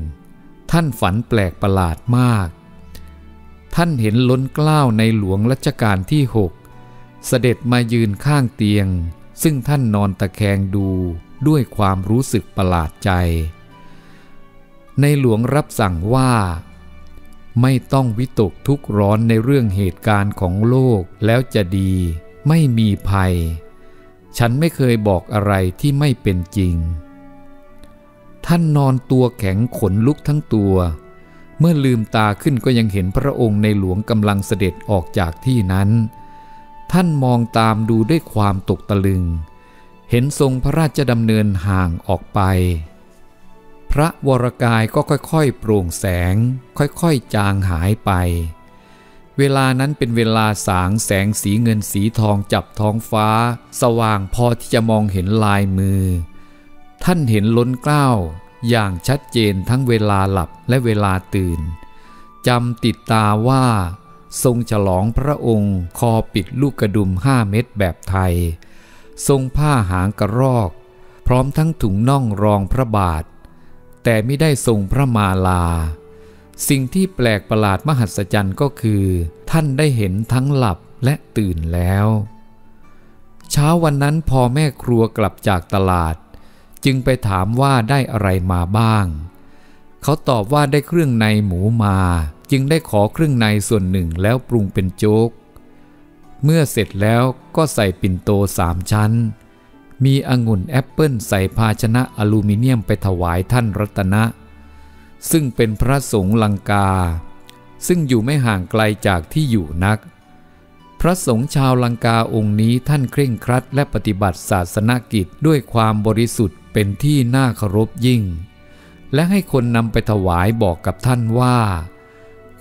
ท่านฝันแปลกประหลาดมากท่านเห็นล้นเกล้าในหลวงรัชกาลที่ 6เสด็จมายืนข้างเตียงซึ่งท่านนอนตะแคงดูด้วยความรู้สึกประหลาดใจในหลวงรับสั่งว่าไม่ต้องวิตกทุกข์ร้อนในเรื่องเหตุการณ์ของโลกแล้วจะดีไม่มีภัยฉันไม่เคยบอกอะไรที่ไม่เป็นจริงท่านนอนตัวแข็งขนลุกทั้งตัวเมื่อลืมตาขึ้นก็ยังเห็นพระองค์ในหลวงกำลังเสด็จออกจากที่นั้นท่านมองตามดูด้วยความตกตะลึงเห็นทรงพระราชดำเนินห่างออกไปพระวรกายก็ค่อยๆโปร่งแสงค่อยๆจางหายไปเวลานั้นเป็นเวลาสางแสงสีเงินสีทองจับท้องฟ้าสว่างพอที่จะมองเห็นลายมือท่านเห็นล้นเกล้าอย่างชัดเจนทั้งเวลาหลับและเวลาตื่นจำติดตาว่าทรงฉลองพระองค์คอปิดลูกกระดุม5 เม็ดแบบไทย ทรงผ้าหางกระรอกพร้อมทั้งถุงน่องรองพระบาทแต่ไม่ได้ทรงพระมาลาสิ่งที่แปลกประหลาดมหัศจรรย์ก็คือท่านได้เห็นทั้งหลับและตื่นแล้วเช้าวันนั้นพอแม่ครัวกลับจากตลาดจึงไปถามว่าได้อะไรมาบ้างเขาตอบว่าได้เครื่องในหมูมาจึงได้ขอเครื่องในส่วนหนึ่งแล้วปรุงเป็นโจ๊กเมื่อเสร็จแล้วก็ใส่ปิ่นโต3 ชั้นมีองุ่นแอปเปิ้ลใส่ภาชนะอลูมิเนียมไปถวายท่านรัตนะซึ่งเป็นพระสงฆ์ลังกาซึ่งอยู่ไม่ห่างไกลจากที่อยู่นักพระสงฆ์ชาวลังกาองค์นี้ท่านเคร่งครัดและปฏิบัติศาสนกิจด้วยความบริสุทธิ์เป็นที่น่าเคารพยิ่งและให้คนนำไปถวายบอกกับท่านว่า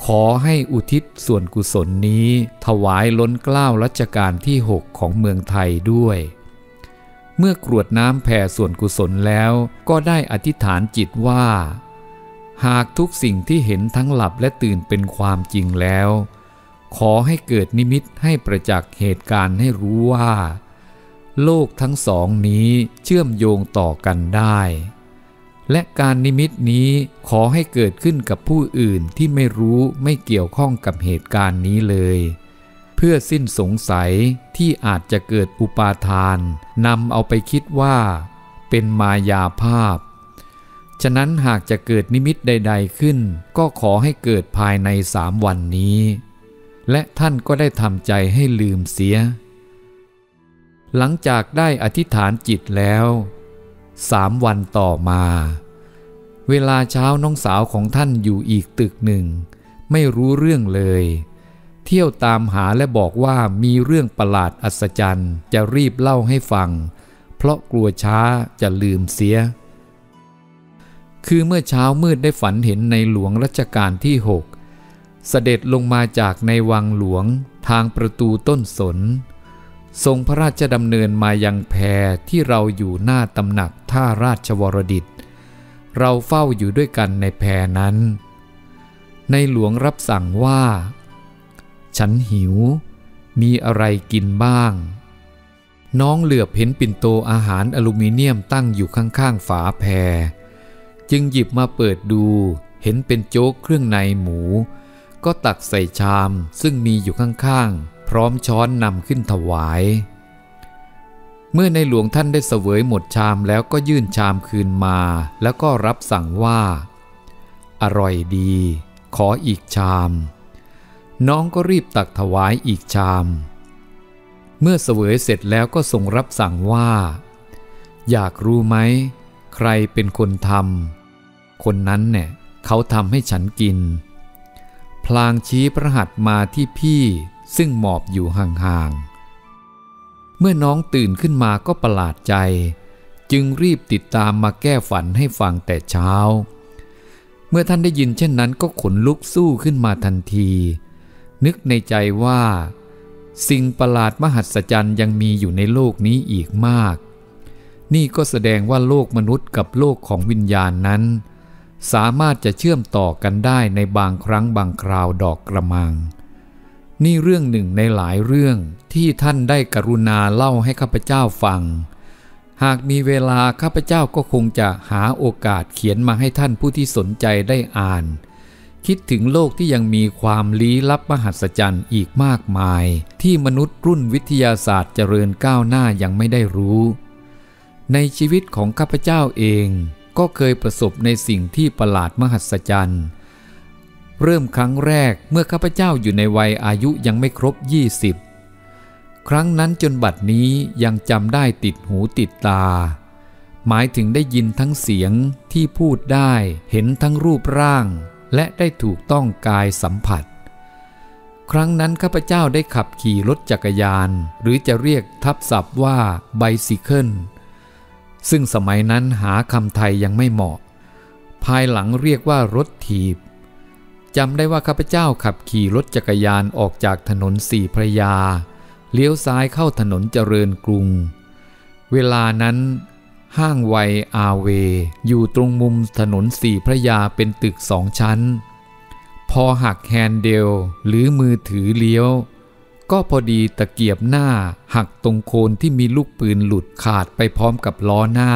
ขอให้อุทิศส่วนกุศลนี้ถวายล้นเกล้ารัชกาลที่6ของเมืองไทยด้วยเมื่อกรวดน้ำแผ่ส่วนกุศลแล้วก็ได้อธิษฐานจิตว่าหากทุกสิ่งที่เห็นทั้งหลับและตื่นเป็นความจริงแล้วขอให้เกิดนิมิตให้ประจักษ์เหตุการณ์ให้รู้ว่าโลกทั้งสองนี้เชื่อมโยงต่อกันได้และการนิมิตนี้ขอให้เกิดขึ้นกับผู้อื่นที่ไม่รู้ไม่เกี่ยวข้องกับเหตุการณ์นี้เลยเพื่อสิ้นสงสัยที่อาจจะเกิดอุปาทานนำเอาไปคิดว่าเป็นมายาภาพฉะนั้นหากจะเกิดนิมิตใดๆขึ้นก็ขอให้เกิดภายใน3 วันนี้และท่านก็ได้ทำใจให้ลืมเสียหลังจากได้อธิษฐานจิตแล้ว3 วันต่อมาเวลาเช้าน้องสาวของท่านอยู่อีกตึกหนึ่งไม่รู้เรื่องเลยเที่ยวตามหาและบอกว่ามีเรื่องประหลาดอัศจรรย์จะรีบเล่าให้ฟังเพราะกลัวช้าจะลืมเสียคือเมื่อเช้ามืดได้ฝันเห็นในหลวงรัชกาลที่6เสด็จลงมาจากในวังหลวงทางประตูต้นสนทรงพระราชดำเนินมายังแพที่เราอยู่หน้าตำหนักท่าราชวรดิตเราเฝ้าอยู่ด้วยกันในแพนั้นในหลวงรับสั่งว่าฉันหิวมีอะไรกินบ้างน้องเหลือบเห็นปิ่นโตอาหารอลูมิเนียมตั้งอยู่ข้างๆฝาแพจึงหยิบมาเปิดดูเห็นเป็นโจ๊กเครื่องในหมูก็ตักใส่ชามซึ่งมีอยู่ข้างๆพร้อมช้อนนำขึ้นถวายเมื่อในหลวงท่านได้เสวยหมดชามแล้วก็ยื่นชามคืนมาแล้วก็รับสั่งว่าอร่อยดีขออีกชามน้องก็รีบตักถวายอีกชามเมื่อเสวยเสร็จแล้วก็ทรงรับสั่งว่าอยากรู้ไหมใครเป็นคนทำคนนั้นเนี่ยเขาทำให้ฉันกินพลางชี้พระหัตถ์มาที่พี่ซึ่งหมอบอยู่ห่างๆเมื่อน้องตื่นขึ้นมาก็ประหลาดใจจึงรีบติดตามมาแก้ฝันให้ฟังแต่เช้าเมื่อท่านได้ยินเช่นนั้นก็ขนลุกสู้ขึ้นมาทันทีนึกในใจว่าสิ่งประหลาดมหัศจรรย์ยังมีอยู่ในโลกนี้อีกมากนี่ก็แสดงว่าโลกมนุษย์กับโลกของวิญญาณนั้นสามารถจะเชื่อมต่อกันได้ในบางครั้งบางคราวดอกกระมังนี่เรื่องหนึ่งในหลายเรื่องที่ท่านได้กรุณาเล่าให้ข้าพเจ้าฟังหากมีเวลาข้าพเจ้าก็คงจะหาโอกาสเขียนมาให้ท่านผู้ที่สนใจได้อ่านคิดถึงโลกที่ยังมีความลี้ลับมหัศจรรย์อีกมากมายที่มนุษย์รุ่นวิทยาศาสตร์เจริญก้าวหน้ายังไม่ได้รู้ในชีวิตของข้าพเจ้าเองก็เคยประสบในสิ่งที่ประหลาดมหัศจรรย์เริ่มครั้งแรกเมื่อข้าพเจ้าอยู่ในวัยอายุยังไม่ครบ20ครั้งนั้นจนบัดนี้ยังจำได้ติดหูติดตาหมายถึงได้ยินทั้งเสียงที่พูดได้เห็นทั้งรูปร่างและได้ถูกต้องกายสัมผัสครั้งนั้นข้าพเจ้าได้ขับขี่รถจักรยานหรือจะเรียกทับศัพท์ว่าไบซิเคิลซึ่งสมัยนั้นหาคำไทยยังไม่เหมาะภายหลังเรียกว่ารถถีบจำได้ว่าข้าพเจ้าขับขี่รถจักรยานออกจากถนนสี่พระยาเลี้ยวซ้ายเข้าถนนเจริญกรุงเวลานั้นห้างไวอาเวอยู่ตรงมุมถนนสี่พระยาเป็นตึก2 ชั้นพอหักแฮนเดลหรือมือถือเลี้ยว ก็พอดีตะเกียบหน้าหักตรงโคนที่มีลูกปืนหลุดขาดไปพร้อมกับล้อหน้า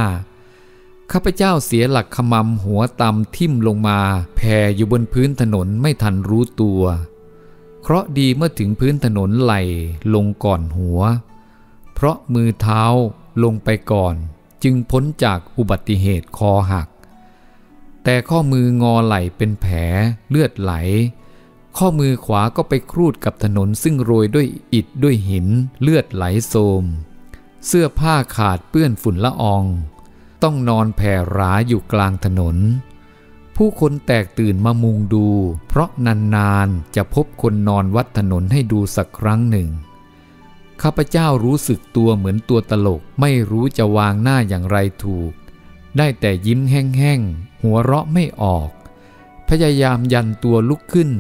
ข้าพเจ้าเสียหลักขมำหัวต่ำทิ่มลงมาแผ่อยู่บนพื้นถนนไม่ทันรู้ตัวเคราะห์ดีเมื่อถึงพื้นถนนไหลลงก่อนหัวเพราะมือเท้าลงไปก่อนจึงพ้นจากอุบัติเหตุคอหักแต่ข้อมืองอไหลเป็นแผลเลือดไหลข้อมือขวาก็ไปครูดกับถนนซึ่งโรยด้วยอิฐด้วยหินเลือดไหลโสมเสื้อผ้าขาดเปื้อนฝุ่นละอองต้องนอนแผ่ราอยู่กลางถนนผู้คนแตกตื่นมามุงดูเพราะนานๆจะพบคนนอนวัดถนนให้ดูสักครั้งหนึ่งข้าพเจ้ารู้สึกตัวเหมือนตัวตลกไม่รู้จะวางหน้าอย่างไรถูกได้แต่ยิ้มแห้งๆหัวเราะไม่ออกพยายามยันตัวลุกขึ้น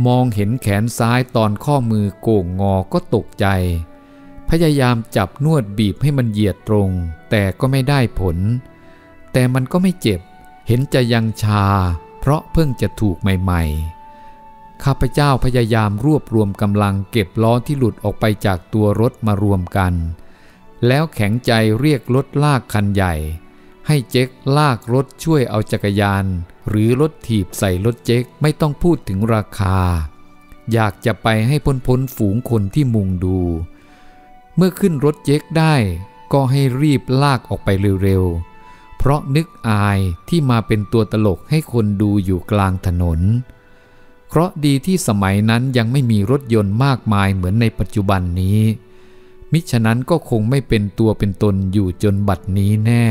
มองเห็นแขนซ้ายตอนข้อมือโก่งงอก็ตกใจพยายามจับนวดบีบให้มันเหยียดตรงแต่ก็ไม่ได้ผลแต่มันก็ไม่เจ็บเห็นจะยังชาเพราะเพิ่งจะถูกใหม่ๆข้าพเจ้าพยายามรวบรวมกำลังเก็บล้อที่หลุดออกไปจากตัวรถมารวมกันแล้วแข็งใจเรียกรถลากคันใหญ่ให้เจ๊กลากรถช่วยเอาจักรยานหรือรถถีบใส่รถเจ๊กไม่ต้องพูดถึงราคาอยากจะไปให้พ้นฝูงคนที่มุงดูเมื่อขึ้นรถเจ๊กได้ก็ให้รีบลากออกไปเร็วๆเพราะนึกอายที่มาเป็นตัวตลกให้คนดูอยู่กลางถนนเพราะดีที่สมัยนั้นยังไม่มีรถยนต์มากมายเหมือนในปัจจุบันนี้มิฉะนั้นก็คงไม่เป็นตัวเป็นตนอยู่จนบัดนี้แน่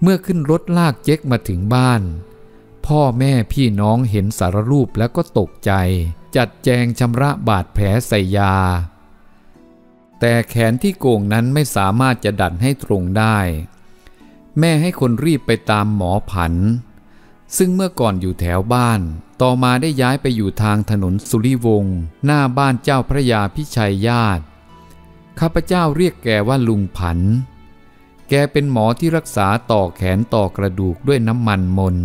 เมื่อขึ้นรถลากเจ๊กมาถึงบ้านพ่อแม่พี่น้องเห็นสารรูปแล้วก็ตกใจจัดแจงชำระบาดแผลใส่ยาแต่แขนที่โก่งนั้นไม่สามารถจะดัดให้ตรงได้แม่ให้คนรีบไปตามหมอผันซึ่งเมื่อก่อนอยู่แถวบ้านต่อมาได้ย้ายไปอยู่ทางถนนสุริวงศ์หน้าบ้านเจ้าพระยาพิชัยญาติข้าพเจ้าเรียกแกว่าลุงผันแกเป็นหมอที่รักษาต่อแขนต่อกระดูกด้วยน้ำมันมน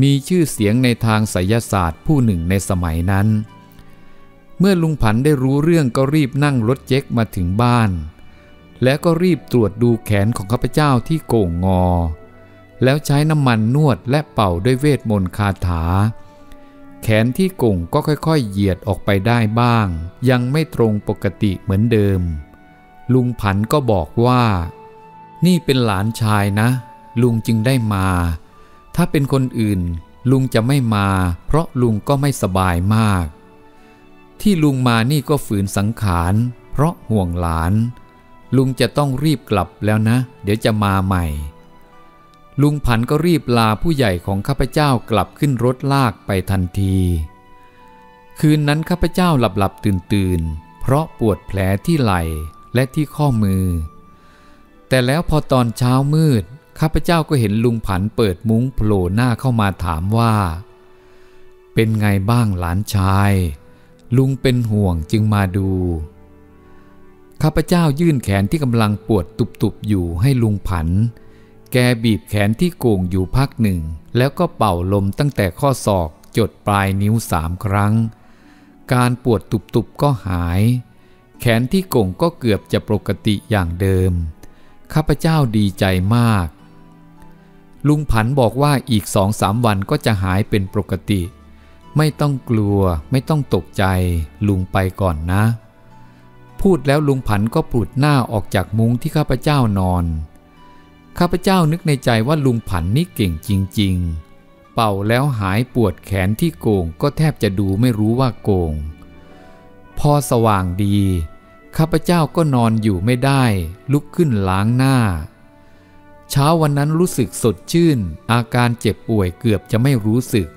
มีชื่อเสียงในทางไสยศาสตร์ผู้หนึ่งในสมัยนั้นเมื่อลุงผันได้รู้เรื่องก็รีบนั่งรถเจ๊กมาถึงบ้านแล้วก็รีบตรวจดูแขนของข้าพเจ้าที่โก่งงอแล้วใช้น้ำมันนวดและเป่าด้วยเวทมนต์คาถาแขนที่โก่งก็ค่อยๆเหยียดออกไปได้บ้างยังไม่ตรงปกติเหมือนเดิมลุงผันก็บอกว่านี่เป็นหลานชายนะลุงจึงได้มาถ้าเป็นคนอื่นลุงจะไม่มาเพราะลุงก็ไม่สบายมากที่ลุงมานี่ก็ฝืนสังขารเพราะห่วงหลานลุงจะต้องรีบกลับแล้วนะเดี๋ยวจะมาใหม่ลุงผันก็รีบลาผู้ใหญ่ของข้าพเจ้ากลับขึ้นรถลากไปทันทีคืนนั้นข้าพเจ้าหลับตื่นเพราะปวดแผลที่ไหล่และที่ข้อมือแต่แล้วพอตอนเช้ามืดข้าพเจ้าก็เห็นลุงผันเปิดมุ้งโผล่หน้าเข้ามาถามว่าเป็นไงบ้างหลานชายลุงเป็นห่วงจึงมาดูข้าพเจ้ายื่นแขนที่กำลังปวดตุบๆอยู่ให้ลุงผันแกบีบแขนที่โก่งอยู่พักหนึ่งแล้วก็เป่าลมตั้งแต่ข้อศอกจดปลายนิ้ว3 ครั้งการปวดตุบๆก็หายแขนที่โก่งก็เกือบจะปกติอย่างเดิมข้าพเจ้าดีใจมากลุงผันบอกว่าอีก2-3 วันก็จะหายเป็นปกติไม่ต้องกลัวไม่ต้องตกใจลุงไปก่อนนะพูดแล้วลุงผันก็ปลุดหน้าออกจากมุ้งที่ข้าพเจ้านอนข้าพเจ้านึกในใจว่าลุงผันนี่เก่งจริงๆเป่าแล้วหายปวดแขนที่โก่งก็แทบจะดูไม่รู้ว่าโก่งพอสว่างดีข้าพเจ้าก็นอนอยู่ไม่ได้ลุกขึ้นล้างหน้าเช้าวันนั้นรู้สึกสดชื่นอาการเจ็บป่วยเกือบจะไม่รู้สึก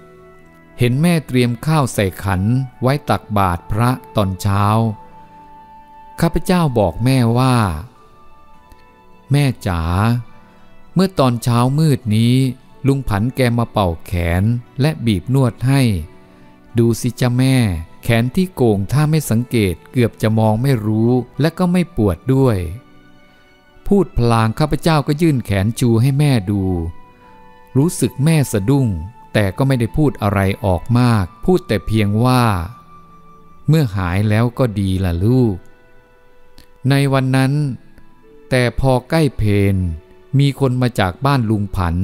เห็นแม่เตรียมข้าวใส่ขันไว้ตักบาตรพระตอนเช้าข้าพเจ้าบอกแม่ว่าแม่จ๋าเมื่อตอนเช้ามืดนี้ลุงผันแกมาเป่าแขนและบีบนวดให้ดูสิจ้าแม่แขนที่โก่งถ้าไม่สังเกตเกือบจะมองไม่รู้และก็ไม่ปวดด้วยพูดพลางข้าพเจ้าก็ยื่นแขนชูให้แม่ดูรู้สึกแม่สะดุ้งแต่ก็ไม่ได้พูดอะไรออกมากพูดแต่เพียงว่า เมื่อหายแล้วก็ดีล่ะลูกในวันนั้นแต่พอใกล้เพลมีคนมาจากบ้านลุงผัน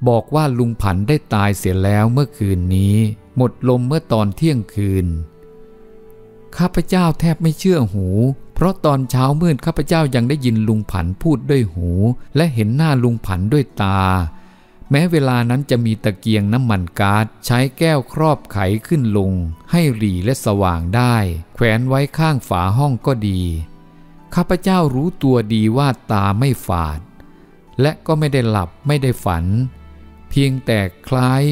บอกว่าลุงผันได้ตายเสียแล้วเมื่อคืนนี้หมดลมเมื่อตอนเที่ยงคืนข้าพเจ้าแทบไม่เชื่อหูเพราะตอนเช้ามืดข้าพเจ้ายังได้ยินลุงผันพูดด้วยหูและเห็นหน้าลุงผันด้วยตาแม้เวลานั้นจะมีตะเกียงน้ำมันก๊าซใช้แก้วครอบไขขึ้นลงให้หรี่และสว่างได้แขวนไว้ข้างฝาห้องก็ดีข้าพเจ้ารู้ตัวดีว่าตาไม่ฝาดและก็ไม่ได้หลับไม่ได้ฝันเพียงแต่คล้าย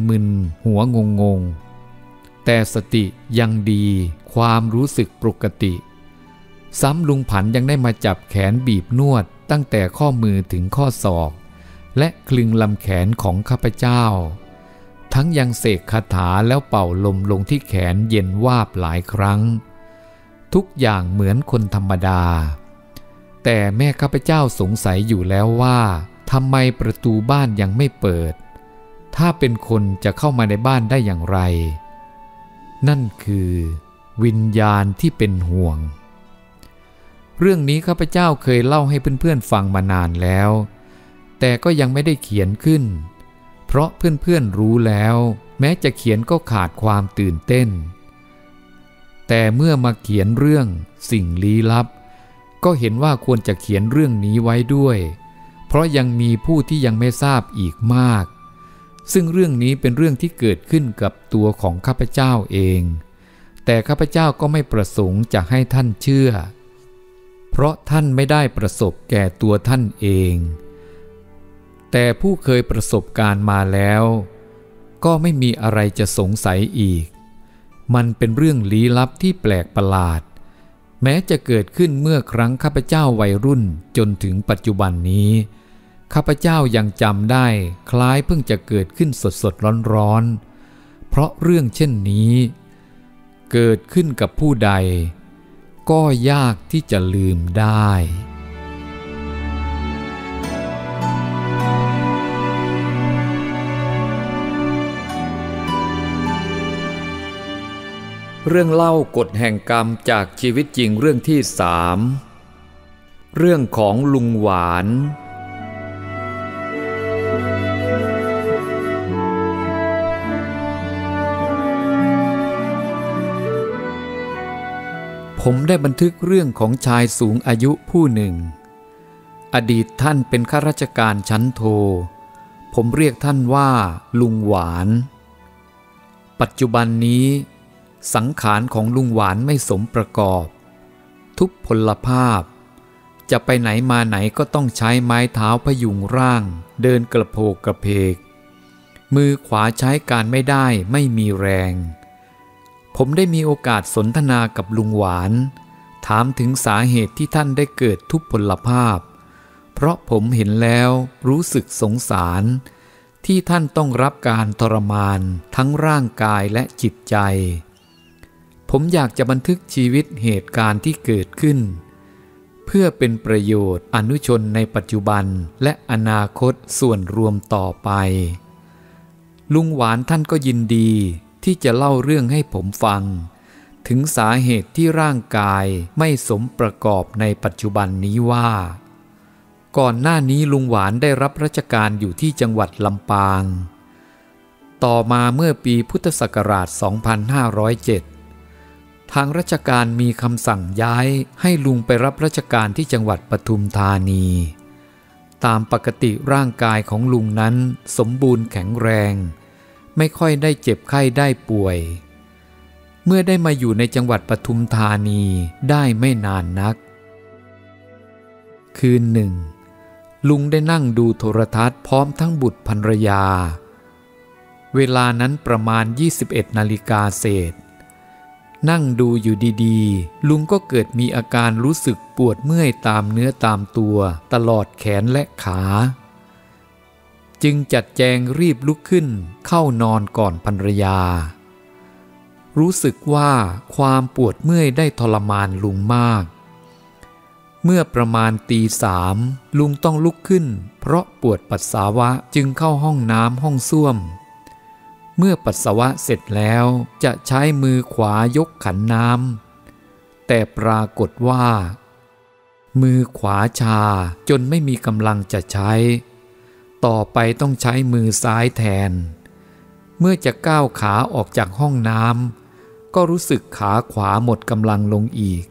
มึนๆหัวงงๆแต่สติยังดีความรู้สึกปกติซ้ำลุงผันยังได้มาจับแขนบีบนวดตั้งแต่ข้อมือถึงข้อศอกและคลึงลำแขนของข้าพเจ้าทั้งยังเสกคาถาแล้วเป่าลมลงที่แขนเย็นวาบหลายครั้งทุกอย่างเหมือนคนธรรมดาแต่แม่ข้าพเจ้าสงสัยอยู่แล้วว่าทำไมประตูบ้านยังไม่เปิดถ้าเป็นคนจะเข้ามาในบ้านได้อย่างไรนั่นคือวิญญาณที่เป็นห่วงเรื่องนี้ข้าพเจ้าเคยเล่าให้เพื่อนๆฟังมานานแล้วแต่ก็ยังไม่ได้เขียนขึ้นเพราะเพื่อนๆรู้แล้วแม้จะเขียนก็ขาดความตื่นเต้นแต่เมื่อมาเขียนเรื่องสิ่งลี้ลับก็เห็นว่าควรจะเขียนเรื่องนี้ไว้ด้วยเพราะยังมีผู้ที่ยังไม่ทราบอีกมากซึ่งเรื่องนี้เป็นเรื่องที่เกิดขึ้นกับตัวของข้าพเจ้าเองแต่ข้าพเจ้าก็ไม่ประสงค์จะให้ท่านเชื่อเพราะท่านไม่ได้ประสบแก่ตัวท่านเองแต่ผู้เคยประสบการณ์มาแล้วก็ไม่มีอะไรจะสงสัยอีกมันเป็นเรื่องลี้ลับที่แปลกประหลาดแม้จะเกิดขึ้นเมื่อครั้งข้าพเจ้าวัยรุ่นจนถึงปัจจุบันนี้ข้าพเจ้ายังจำได้คล้ายเพิ่งจะเกิดขึ้นสดๆร้อนๆเพราะเรื่องเช่นนี้เกิดขึ้นกับผู้ใดก็ยากที่จะลืมได้เรื่องเล่ากฎแห่งกรรมจากชีวิตจริงเรื่องที่3เรื่องของลุงหวานผมได้บันทึกเรื่องของชายสูงอายุผู้หนึ่งอดีตท่านเป็นข้าราชการชั้นโทผมเรียกท่านว่าลุงหวานปัจจุบันนี้สังขารของลุงหวานไม่สมประกอบทุพพลภาพจะไปไหนมาไหนก็ต้องใช้ไม้เท้าพยุงร่างเดินกระโผกกระเพกมือขวาใช้การไม่ได้ไม่มีแรงผมได้มีโอกาสสนทนากับลุงหวานถามถึงสาเหตุที่ท่านได้เกิดทุพพลภาพเพราะผมเห็นแล้วรู้สึกสงสารที่ท่านต้องรับการทรมานทั้งร่างกายและจิตใจผมอยากจะบันทึกชีวิตเหตุการณ์ที่เกิดขึ้นเพื่อเป็นประโยชน์อนุชนในปัจจุบันและอนาคตส่วนรวมต่อไปลุงหวานท่านก็ยินดีที่จะเล่าเรื่องให้ผมฟังถึงสาเหตุที่ร่างกายไม่สมประกอบในปัจจุบันนี้ว่าก่อนหน้านี้ลุงหวานได้รับราชการอยู่ที่จังหวัดลำปางต่อมาเมื่อปีพุทธศักราช 2507 ทางราชการมีคำสั่งย้ายให้ลุงไปรับราชการที่จังหวัดปทุมธานีตามปกติร่างกายของลุงนั้นสมบูรณ์แข็งแรงไม่ค่อยได้เจ็บไข้ได้ป่วยเมื่อได้มาอยู่ในจังหวัดปทุมธานีได้ไม่นานนักคืนหนึ่งลุงได้นั่งดูโทรทัศน์พร้อมทั้งบุตรภรรยาเวลานั้นประมาณ 21 นาฬิกาเศษนั่งดูอยู่ดีๆลุงก็เกิดมีอาการรู้สึกปวดเมื่อยตามเนื้อตามตัวตลอดแขนและขาจึงจัดแจงรีบลุกขึ้นเข้านอนก่อนภรรยารู้สึกว่าความปวดเมื่อยได้ทรมานลุงมากเมื่อประมาณตี 3ลุงต้องลุกขึ้นเพราะปวดปัสสาวะจึงเข้าห้องน้ำห้องส้วม เมื่อปัสสาวะเสร็จแล้วจะใช้มือขวายกขันน้ำแต่ปรากฏว่ามือขวาชาจนไม่มีกำลังจะใช้ต่อไปต้องใช้มือซ้ายแทนเมื่อจะก้าวขาออกจากห้องน้ำก็รู้สึกขาขวาหมดกำลังลงอีก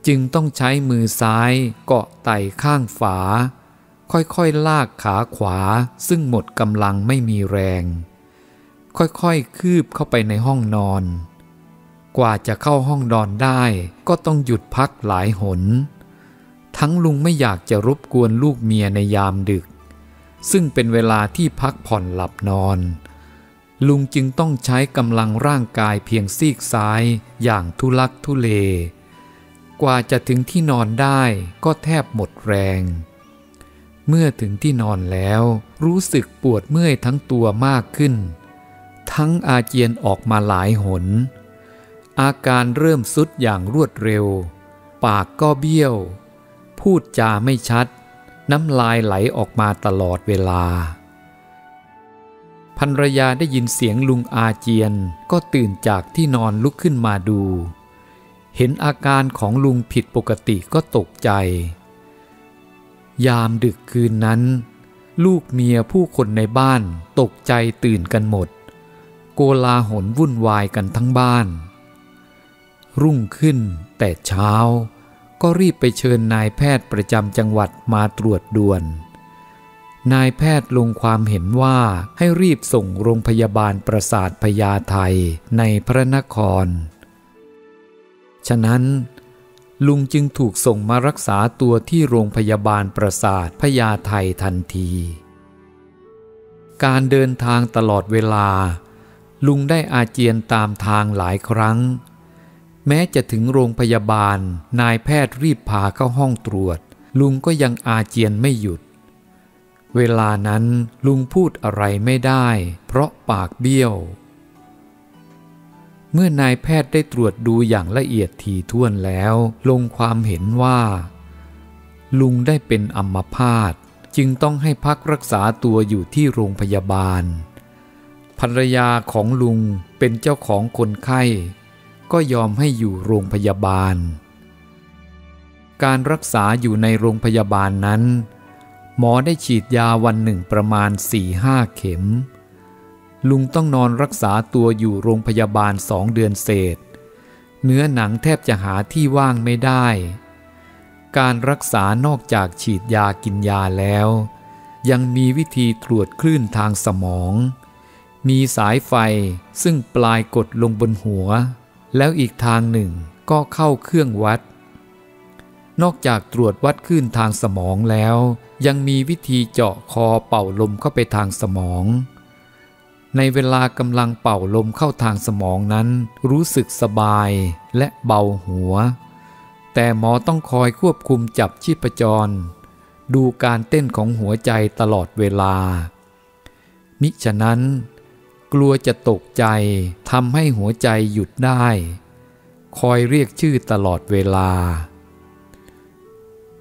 จึงต้องใช้มือซ้ายเกาะไต่ข้างฝาค่อยๆลากขาขวาซึ่งหมดกำลังไม่มีแรงค่อยๆคืบเข้าไปในห้องนอนกว่าจะเข้าห้องนอนได้ก็ต้องหยุดพักหลายหนทั้งลุงไม่อยากจะรบกวนลูกเมียในยามดึกซึ่งเป็นเวลาที่พักผ่อนหลับนอนลุงจึงต้องใช้กำลังร่างกายเพียงซีกซ้ายอย่างทุลักทุเลกว่าจะถึงที่นอนได้ก็แทบหมดแรงเมื่อถึงที่นอนแล้วรู้สึกปวดเมื่อยทั้งตัวมากขึ้นทั้งอาเจียนออกมาหลายหนอาการเริ่มทรุดอย่างรวดเร็วปากก็เบี้ยวพูดจาไม่ชัดน้ำลายไหลออกมาตลอดเวลาภรรยาได้ยินเสียงลุงอาเจียนก็ตื่นจากที่นอนลุกขึ้นมาดูเห็นอาการของลุงผิดปกติก็ตกใจยามดึกคืนนั้นลูกเมียผู้คนในบ้านตกใจตื่นกันหมดโกลาหลวุ่นวายกันทั้งบ้านรุ่งขึ้นแต่เช้าก็รีบไปเชิญนายแพทย์ประจำจังหวัดมาตรวจด่วนนายแพทย์ลงความเห็นว่าให้รีบส่งโรงพยาบาลปราสาทพญาไทในพระนครฉะนั้นลุงจึงถูกส่งมารักษาตัวที่โรงพยาบาลปราสาทพญาไททันทีการเดินทางตลอดเวลาลุงได้อาเจียนตามทางหลายครั้งแม้จะถึงโรงพยาบาลนายแพทย์รีบพาเข้าห้องตรวจลุงก็ยังอาเจียนไม่หยุดเวลานั้นลุงพูดอะไรไม่ได้เพราะปากเบี้ยวเมื่อนายแพทย์ได้ตรวจดูอย่างละเอียดถี่ถ้วนแล้วลงความเห็นว่าลุงได้เป็นอัมพาตจึงต้องให้พักรักษาตัวอยู่ที่โรงพยาบาลภรรยาของลุงเป็นเจ้าของคนไข้ก็ยอมให้อยู่โรงพยาบาลการรักษาอยู่ในโรงพยาบาลนั้นหมอได้ฉีดยาวันหนึ่งประมาณ 4-5 เข็มลุงต้องนอนรักษาตัวอยู่โรงพยาบาล2 เดือนเศษเนื้อหนังแทบจะหาที่ว่างไม่ได้การรักษานอกจากฉีดยากินยาแล้วยังมีวิธีตรวจคลื่นทางสมองมีสายไฟซึ่งปลายกดลงบนหัวแล้วอีกทางหนึ่งก็เข้าเครื่องวัดนอกจากตรวจวัดคลื่นทางสมองแล้วยังมีวิธีเจาะคอเป่าลมเข้าไปทางสมองในเวลากำลังเป่าลมเข้าทางสมองนั้นรู้สึกสบายและเบาหัวแต่หมอต้องคอยควบคุมจับชีพจรดูการเต้นของหัวใจตลอดเวลามิฉะนั้นกลัวจะตกใจทำให้หัวใจหยุดได้คอยเรียกชื่อตลอดเวลา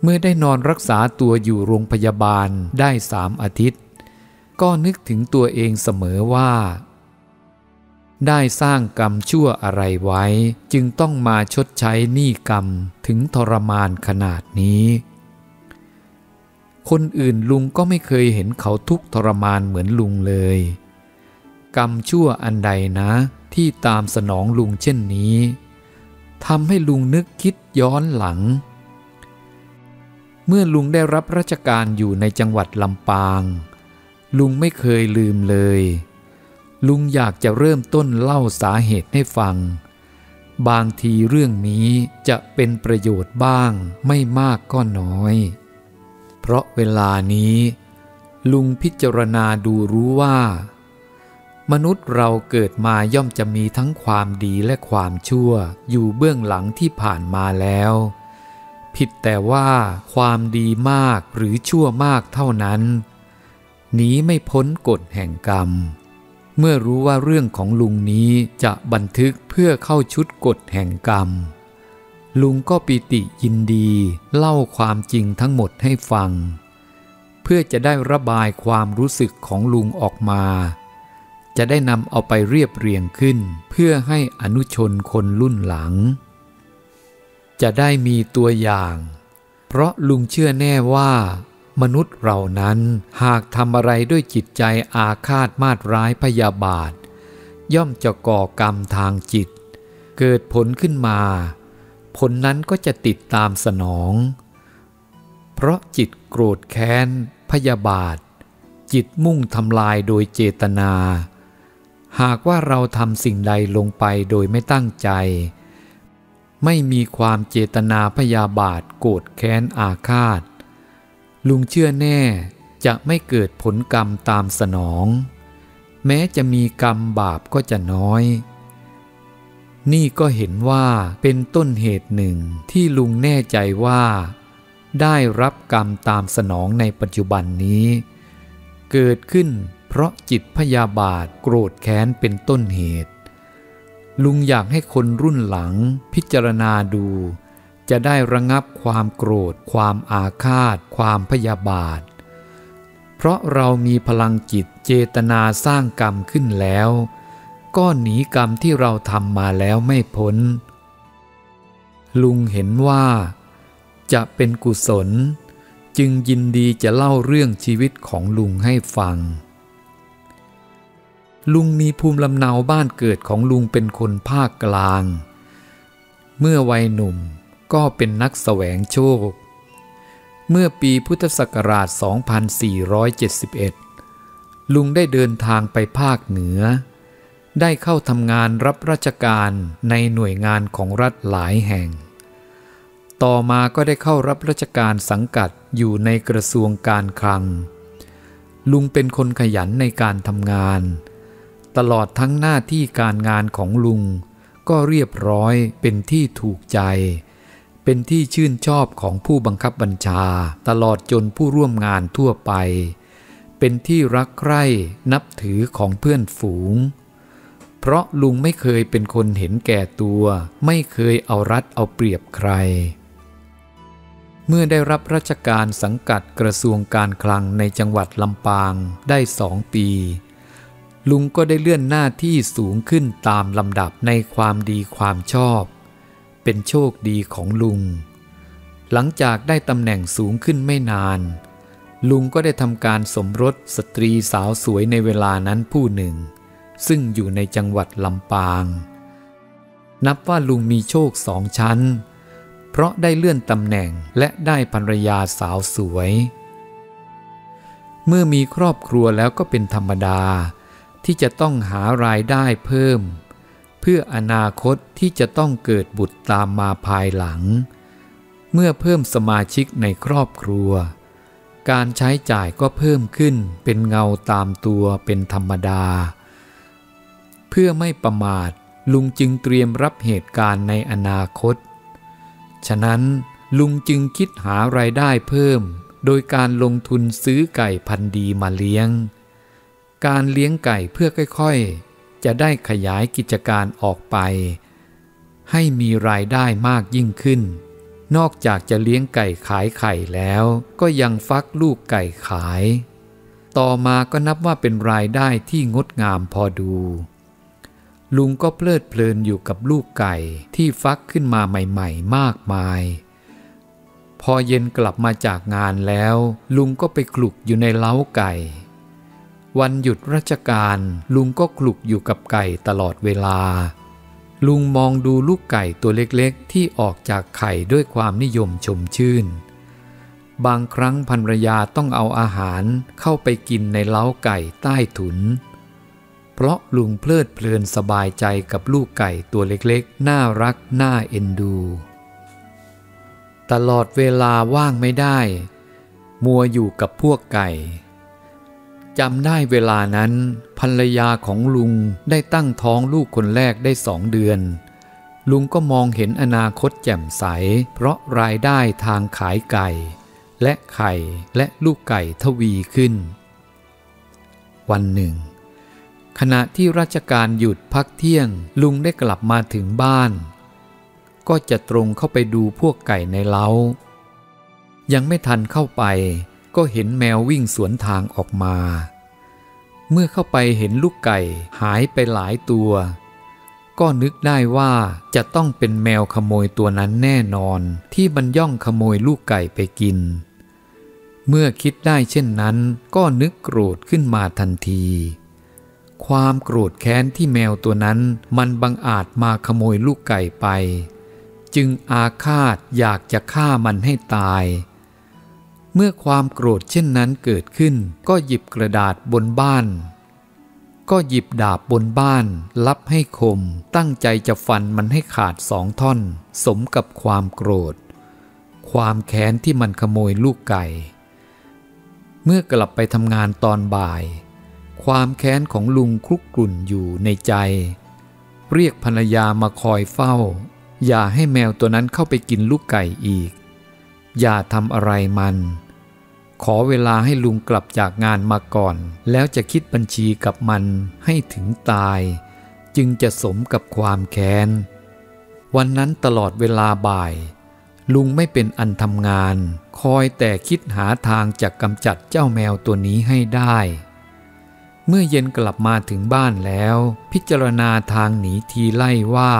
เมื่อได้นอนรักษาตัวอยู่โรงพยาบาลได้3 อาทิตย์ก็นึกถึงตัวเองเสมอว่าได้สร้างกรรมชั่วอะไรไว้จึงต้องมาชดใช้หนี้กรรมถึงทรมานขนาดนี้คนอื่นลุงก็ไม่เคยเห็นเขาทุกข์ทรมานเหมือนลุงเลยกรรมชั่วอันใดนะที่ตามสนองลุงเช่นนี้ทำให้ลุงนึกคิดย้อนหลังเมื่อลุงได้รับราชการอยู่ในจังหวัดลำปางลุงไม่เคยลืมเลยลุงอยากจะเริ่มต้นเล่าสาเหตุให้ฟังบางทีเรื่องนี้จะเป็นประโยชน์บ้างไม่มากก็น้อยเพราะเวลานี้ลุงพิจารณาดูรู้ว่ามนุษย์เราเกิดมาย่อมจะมีทั้งความดีและความชั่วอยู่เบื้องหลังที่ผ่านมาแล้วผิดแต่ว่าความดีมากหรือชั่วมากเท่านั้นหนีไม่พ้นกฎแห่งกรรมเมื่อรู้ว่าเรื่องของลุงนี้จะบันทึกเพื่อเข้าชุดกฎแห่งกรรมลุงก็ปิติยินดีเล่าความจริงทั้งหมดให้ฟังเพื่อจะได้ระบายความรู้สึกของลุงออกมา จะได้นำเอาไปเรียบเรียงขึ้นเพื่อให้อนุชนคนรุ่นหลังจะได้มีตัวอย่างเพราะลุงเชื่อแน่ว่ามนุษย์เรานั้นหากทำอะไรด้วยจิตใจอาฆาตมาตร้ายพยาบาทย่อมจะก่อกรรมทางจิตเกิดผลขึ้นมาผลนั้นก็จะติดตามสนองเพราะจิตโกรธแค้นพยาบาทจิตมุ่งทำลายโดยเจตนาหากว่าเราทำสิ่งใดลงไปโดยไม่ตั้งใจไม่มีความเจตนาพยาบาทโกรธแค้นอาฆาตลุงเชื่อแน่จะไม่เกิดผลกรรมตามสนองแม้จะมีกรรมบาปก็จะน้อยนี่ก็เห็นว่าเป็นต้นเหตุหนึ่งที่ลุงแน่ใจว่าได้รับกรรมตามสนองในปัจจุบันนี้เกิดขึ้นเพราะจิตพยาบาทโกรธแค้นเป็นต้นเหตุลุงอยากให้คนรุ่นหลังพิจารณาดูจะได้ระงับความโกรธความอาฆาตความพยาบาทเพราะเรามีพลังจิตเจตนาสร้างกรรมขึ้นแล้วก็หนีกรรมที่เราทำมาแล้วไม่พ้นลุงเห็นว่าจะเป็นกุศลจึงยินดีจะเล่าเรื่องชีวิตของลุงให้ฟังลุงมีภูมิลำเนาบ้านเกิดของลุงเป็นคนภาคกลางเมื่อวัยหนุ่มก็เป็นนักแสวงโชคเมื่อปีพุทธศักราช 2471 ลุงได้เดินทางไปภาคเหนือได้เข้าทำงานรับราชการในหน่วยงานของรัฐหลายแห่งต่อมาก็ได้เข้ารับราชการสังกัดอยู่ในกระทรวงการคลังลุงเป็นคนขยันในการทำงานตลอดทั้งหน้าที่การงานของลุงก็เรียบร้อยเป็นที่ถูกใจเป็นที่ชื่นชอบของผู้บังคับบัญชาตลอดจนผู้ร่วมงานทั่วไปเป็นที่รักใคร่นับถือของเพื่อนฝูงเพราะลุงไม่เคยเป็นคนเห็นแก่ตัวไม่เคยเอารัดเอาเปรียบใครเมื่อได้รับราชการสังกัดกระทรวงการคลังในจังหวัดลำปางได้2 ปีลุงก็ได้เลื่อนหน้าที่สูงขึ้นตามลำดับในความดีความชอบเป็นโชคดีของลุงหลังจากได้ตำแหน่งสูงขึ้นไม่นานลุงก็ได้ทำการสมรสสตรีสาวสวยในเวลานั้นผู้หนึ่งซึ่งอยู่ในจังหวัดลำปางนับว่าลุงมีโชค2 ชั้นเพราะได้เลื่อนตำแหน่งและได้ภรรยาสาวสวยเมื่อมีครอบครัวแล้วก็เป็นธรรมดาที่จะต้องหารายได้เพิ่มเพื่ออนาคตที่จะต้องเกิดบุตรตามมาภายหลังเมื่อเพิ่มสมาชิกในครอบครัวการใช้จ่ายก็เพิ่มขึ้นเป็นเงาตามตัวเป็นธรรมดาเพื่อไม่ประมาทลุงจึงเตรียมรับเหตุการณ์ในอนาคตฉะนั้นลุงจึงคิดหารายได้เพิ่มโดยการลงทุนซื้อไก่พันธุ์ดีมาเลี้ยงการเลี้ยงไก่เพื่อค่อยๆจะได้ขยายกิจการออกไปให้มีรายได้มากยิ่งขึ้นนอกจากจะเลี้ยงไก่ขายไข่แล้วก็ยังฟักลูกไก่ขายต่อมาก็นับว่าเป็นรายได้ที่งดงามพอดูลุงก็เพลิดเพลินอยู่กับลูกไก่ที่ฟักขึ้นมาใหม่ๆมากมายพอเย็นกลับมาจากงานแล้วลุงก็ไปคลุกอยู่ในเล้าไก่วันหยุดราชการลุงก็คลุกอยู่กับไก่ตลอดเวลาลุงมองดูลูกไก่ตัวเล็กๆที่ออกจากไข่ด้วยความนิยมชมชื่นบางครั้งภรรยาต้องเอาอาหารเข้าไปกินในเล้าไก่ใต้ถุนเพราะลุงเพลิดเพลินสบายใจกับลูกไก่ตัวเล็กๆน่ารักน่าเอ็นดูตลอดเวลาว่างไม่ได้มัวอยู่กับพวกไก่จำได้เวลานั้นภรรยาของลุงได้ตั้งท้องลูกคนแรกได้2 เดือนลุงก็มองเห็นอนาคตแจ่มใสเพราะรายได้ทางขายไก่และไข่และลูกไก่ทวีขึ้นวันหนึ่งขณะที่ราชการหยุดพักเที่ยงลุงได้กลับมาถึงบ้านก็จะตรงเข้าไปดูพวกไก่ในเล้ายังไม่ทันเข้าไปก็เห็นแมววิ่งสวนทางออกมา เมื่อเข้าไปเห็นลูกไก่หายไปหลายตัวก็นึกได้ว่าจะต้องเป็นแมวขโมยตัวนั้นแน่นอนที่มันย่องขโมยลูกไก่ไปกินเมื่อคิดได้เช่นนั้นก็นึกโกรธขึ้นมาทันทีความโกรธแค้นที่แมวตัวนั้นมันบังอาจมาขโมยลูกไก่ไปจึงอาฆาตอยากจะฆ่ามันให้ตายเมื่อความโกรธเช่นนั้นเกิดขึ้นก็หยิบกระดาษบนบ้านก็หยิบดาบบนบ้านลับให้คมตั้งใจจะฟันมันให้ขาด2 ท่อนสมกับความโกรธความแค้นที่มันขโมยลูกไก่เมื่อกลับไปทำงานตอนบ่ายความแค้นของลุงคลุกกลุ่นอยู่ในใจเรียกภรรยามาคอยเฝ้าอย่าให้แมวตัวนั้นเข้าไปกินลูกไก่อีกอย่าทำอะไรมันขอเวลาให้ลุงกลับจากงานมาก่อนแล้วจะคิดบัญชีกับมันให้ถึงตายจึงจะสมกับความแค้นวันนั้นตลอดเวลาบ่ายลุงไม่เป็นอันทำงานคอยแต่คิดหาทางจะกำจัดเจ้าแมวตัวนี้ให้ได้เมื่อเย็นกลับมาถึงบ้านแล้วพิจารณาทางหนีทีไล่ว่า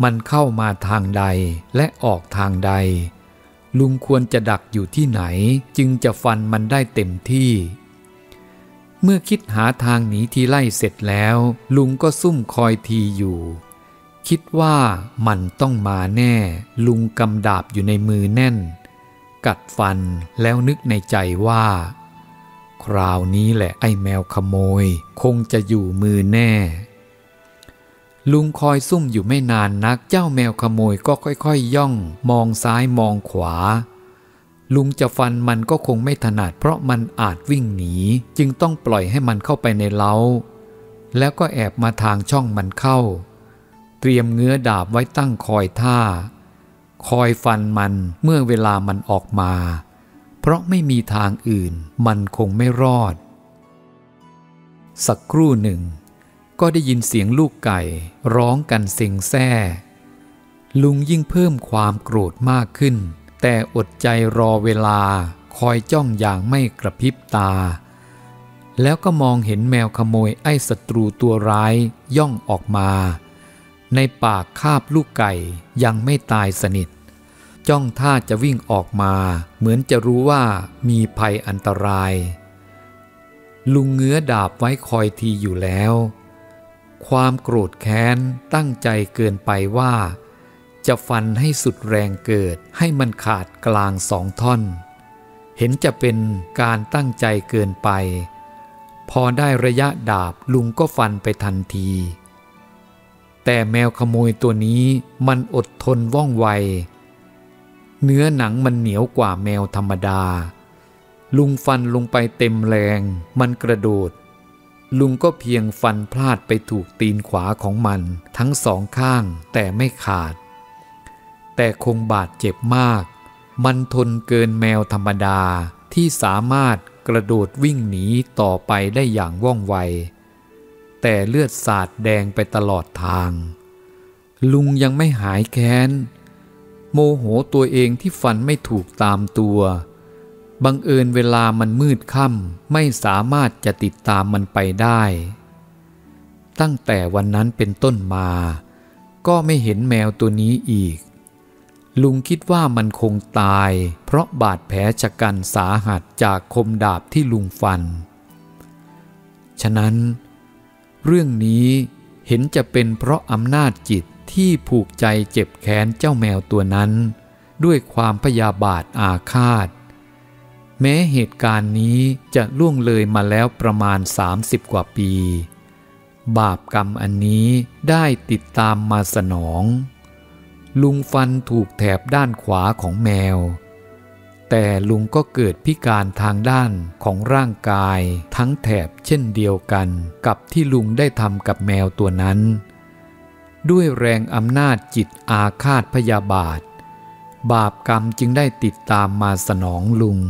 มันเข้ามาทางใดและออกทางใดลุงควรจะดักอยู่ที่ไหนจึงจะฟันมันได้เต็มที่เมื่อคิดหาทางหนีทีไล่เสร็จแล้วลุงก็ซุ่มคอยทีอยู่คิดว่ามันต้องมาแน่ลุงกำดาบอยู่ในมือแน่นกัดฟันแล้วนึกในใจว่าคราวนี้แหละไอ้แมวขโมยคงจะอยู่มือแน่ลุงคอยซุ่มอยู่ไม่นานนักเจ้าแมวขโมยก็ค่อยๆย่องมองซ้ายมองขวาลุงจะฟันมันก็คงไม่ถนัดเพราะมันอาจวิ่งหนีจึงต้องปล่อยให้มันเข้าไปในเล้าแล้วก็แอบมาทางช่องมันเข้าเตรียมเงื้อดาบไว้ตั้งคอยท่าคอยฟันมันเมื่อเวลามันออกมาเพราะไม่มีทางอื่นมันคงไม่รอดสักครู่หนึ่งก็ได้ยินเสียงลูกไก่ร้องกันเซ็งแซ่ลุงยิ่งเพิ่มความโกรธมากขึ้นแต่อดใจรอเวลาคอยจ้องอย่างไม่กระพริบตาแล้วก็มองเห็นแมวขโมยไอ้ศัตรูตัวร้ายย่องออกมาในปากคาบลูกไก่ยังไม่ตายสนิทจ้องท่าจะวิ่งออกมาเหมือนจะรู้ว่ามีภัยอันตรายลุงเงื้อดาบไว้คอยทีอยู่แล้วความโกรธแค้นตั้งใจเกินไปว่าจะฟันให้สุดแรงเกิดให้มันขาดกลาง2 ท่อนเห็นจะเป็นการตั้งใจเกินไปพอได้ระยะดาบลุงก็ฟันไปทันทีแต่แมวขโมยตัวนี้มันอดทนว่องไวเนื้อหนังมันเหนียวกว่าแมวธรรมดาลุงฟันลงไปเต็มแรงมันกระโดดลุงก็เพียงฟันพลาดไปถูกตีนขวาของมันทั้ง2 ข้างแต่ไม่ขาดแต่คงบาดเจ็บมากมันทนเกินแมวธรรมดาที่สามารถกระโดดวิ่งหนีต่อไปได้อย่างว่องไวแต่เลือดสาดแดงไปตลอดทางลุงยังไม่หายแค้นโมโหตัวเองที่ฟันไม่ถูกตามตัวบังเอิญเวลามันมืดค่ำไม่สามารถจะติดตามมันไปได้ตั้งแต่วันนั้นเป็นต้นมาก็ไม่เห็นแมวตัวนี้อีกลุงคิดว่ามันคงตายเพราะบาดแผลชะกันสาหัสจากคมดาบที่ลุงฟันฉะนั้นเรื่องนี้เห็นจะเป็นเพราะอำนาจจิตที่ผูกใจเจ็บแค้นเจ้าแมวตัวนั้นด้วยความพยาบาทอาฆาตแม้เหตุการณ์นี้จะล่วงเลยมาแล้วประมาณ30 กว่าปีบาปกรรมอันนี้ได้ติดตามมาสนองลุงฟันถูกแถบด้านขวาของแมวแต่ลุงก็เกิดพิการทางด้านของร่างกายทั้งแถบเช่นเดียวกันกับที่ลุงได้ทำกับแมวตัวนั้นด้วยแรงอำนาจจิตอาฆาตพยาบาทบาปกรรมจึงได้ติดตามมาสนองลุง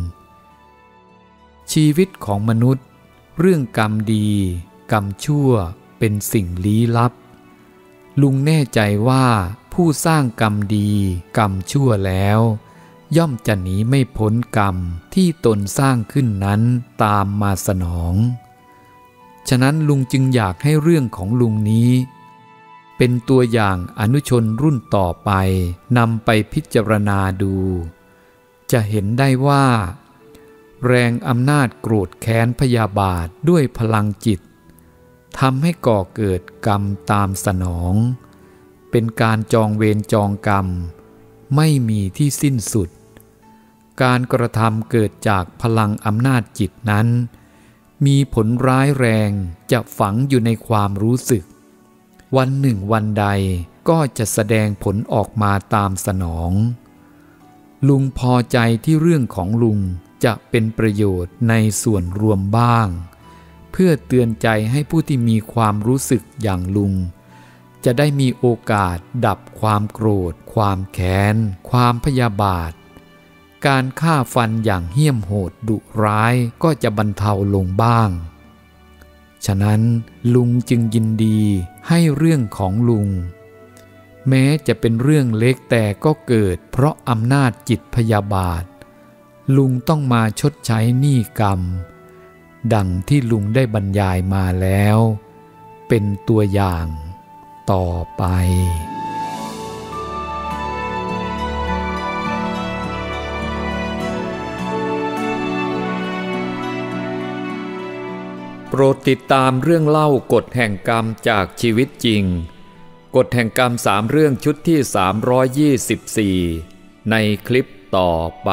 ชีวิตของมนุษย์เรื่องกรรมดีกรรมชั่วเป็นสิ่งลี้ลับลุงแน่ใจว่าผู้สร้างกรรมดีกรรมชั่วแล้วย่อมจะหนีไม่พ้นกรรมที่ตนสร้างขึ้นนั้นตามมาสนอง ฉะนั้นลุงจึงอยากให้เรื่องของลุงนี้เป็นตัวอย่างอนุชนรุ่นต่อไปนำไปพิจารณาดูจะเห็นได้ว่าแรงอำนาจโกรธแค้นพยาบาทด้วยพลังจิตทำให้ก่อเกิดกรรมตามสนองเป็นการจองเวรจองกรรมไม่มีที่สิ้นสุดการกระทำเกิดจากพลังอำนาจจิตนั้นมีผลร้ายแรงจะฝังอยู่ในความรู้สึกวันหนึ่งวันใดก็จะแสดงผลออกมาตามสนองลุงพอใจที่เรื่องของลุงจะเป็นประโยชน์ในส่วนรวมบ้างเพื่อเตือนใจให้ผู้ที่มีความรู้สึกอย่างลุงจะได้มีโอกาสดับความโกรธความแค้นความพยาบาทการฆ่าฟันอย่างเหี้ยมโหดดุร้ายก็จะบรรเทาลงบ้างฉะนั้นลุงจึงยินดีให้เรื่องของลุงแม้จะเป็นเรื่องเล็กแต่ก็เกิดเพราะอำนาจจิตพยาบาทลุงต้องมาชดใช้หนี้กรรมดังที่ลุงได้บรรยายมาแล้วเป็นตัวอย่างต่อไปโปรดติดตามเรื่องเล่ากฎแห่งกรรมจากชีวิตจริงกฎแห่งกรรม3 เรื่องชุดที่324ในคลิปต่อไป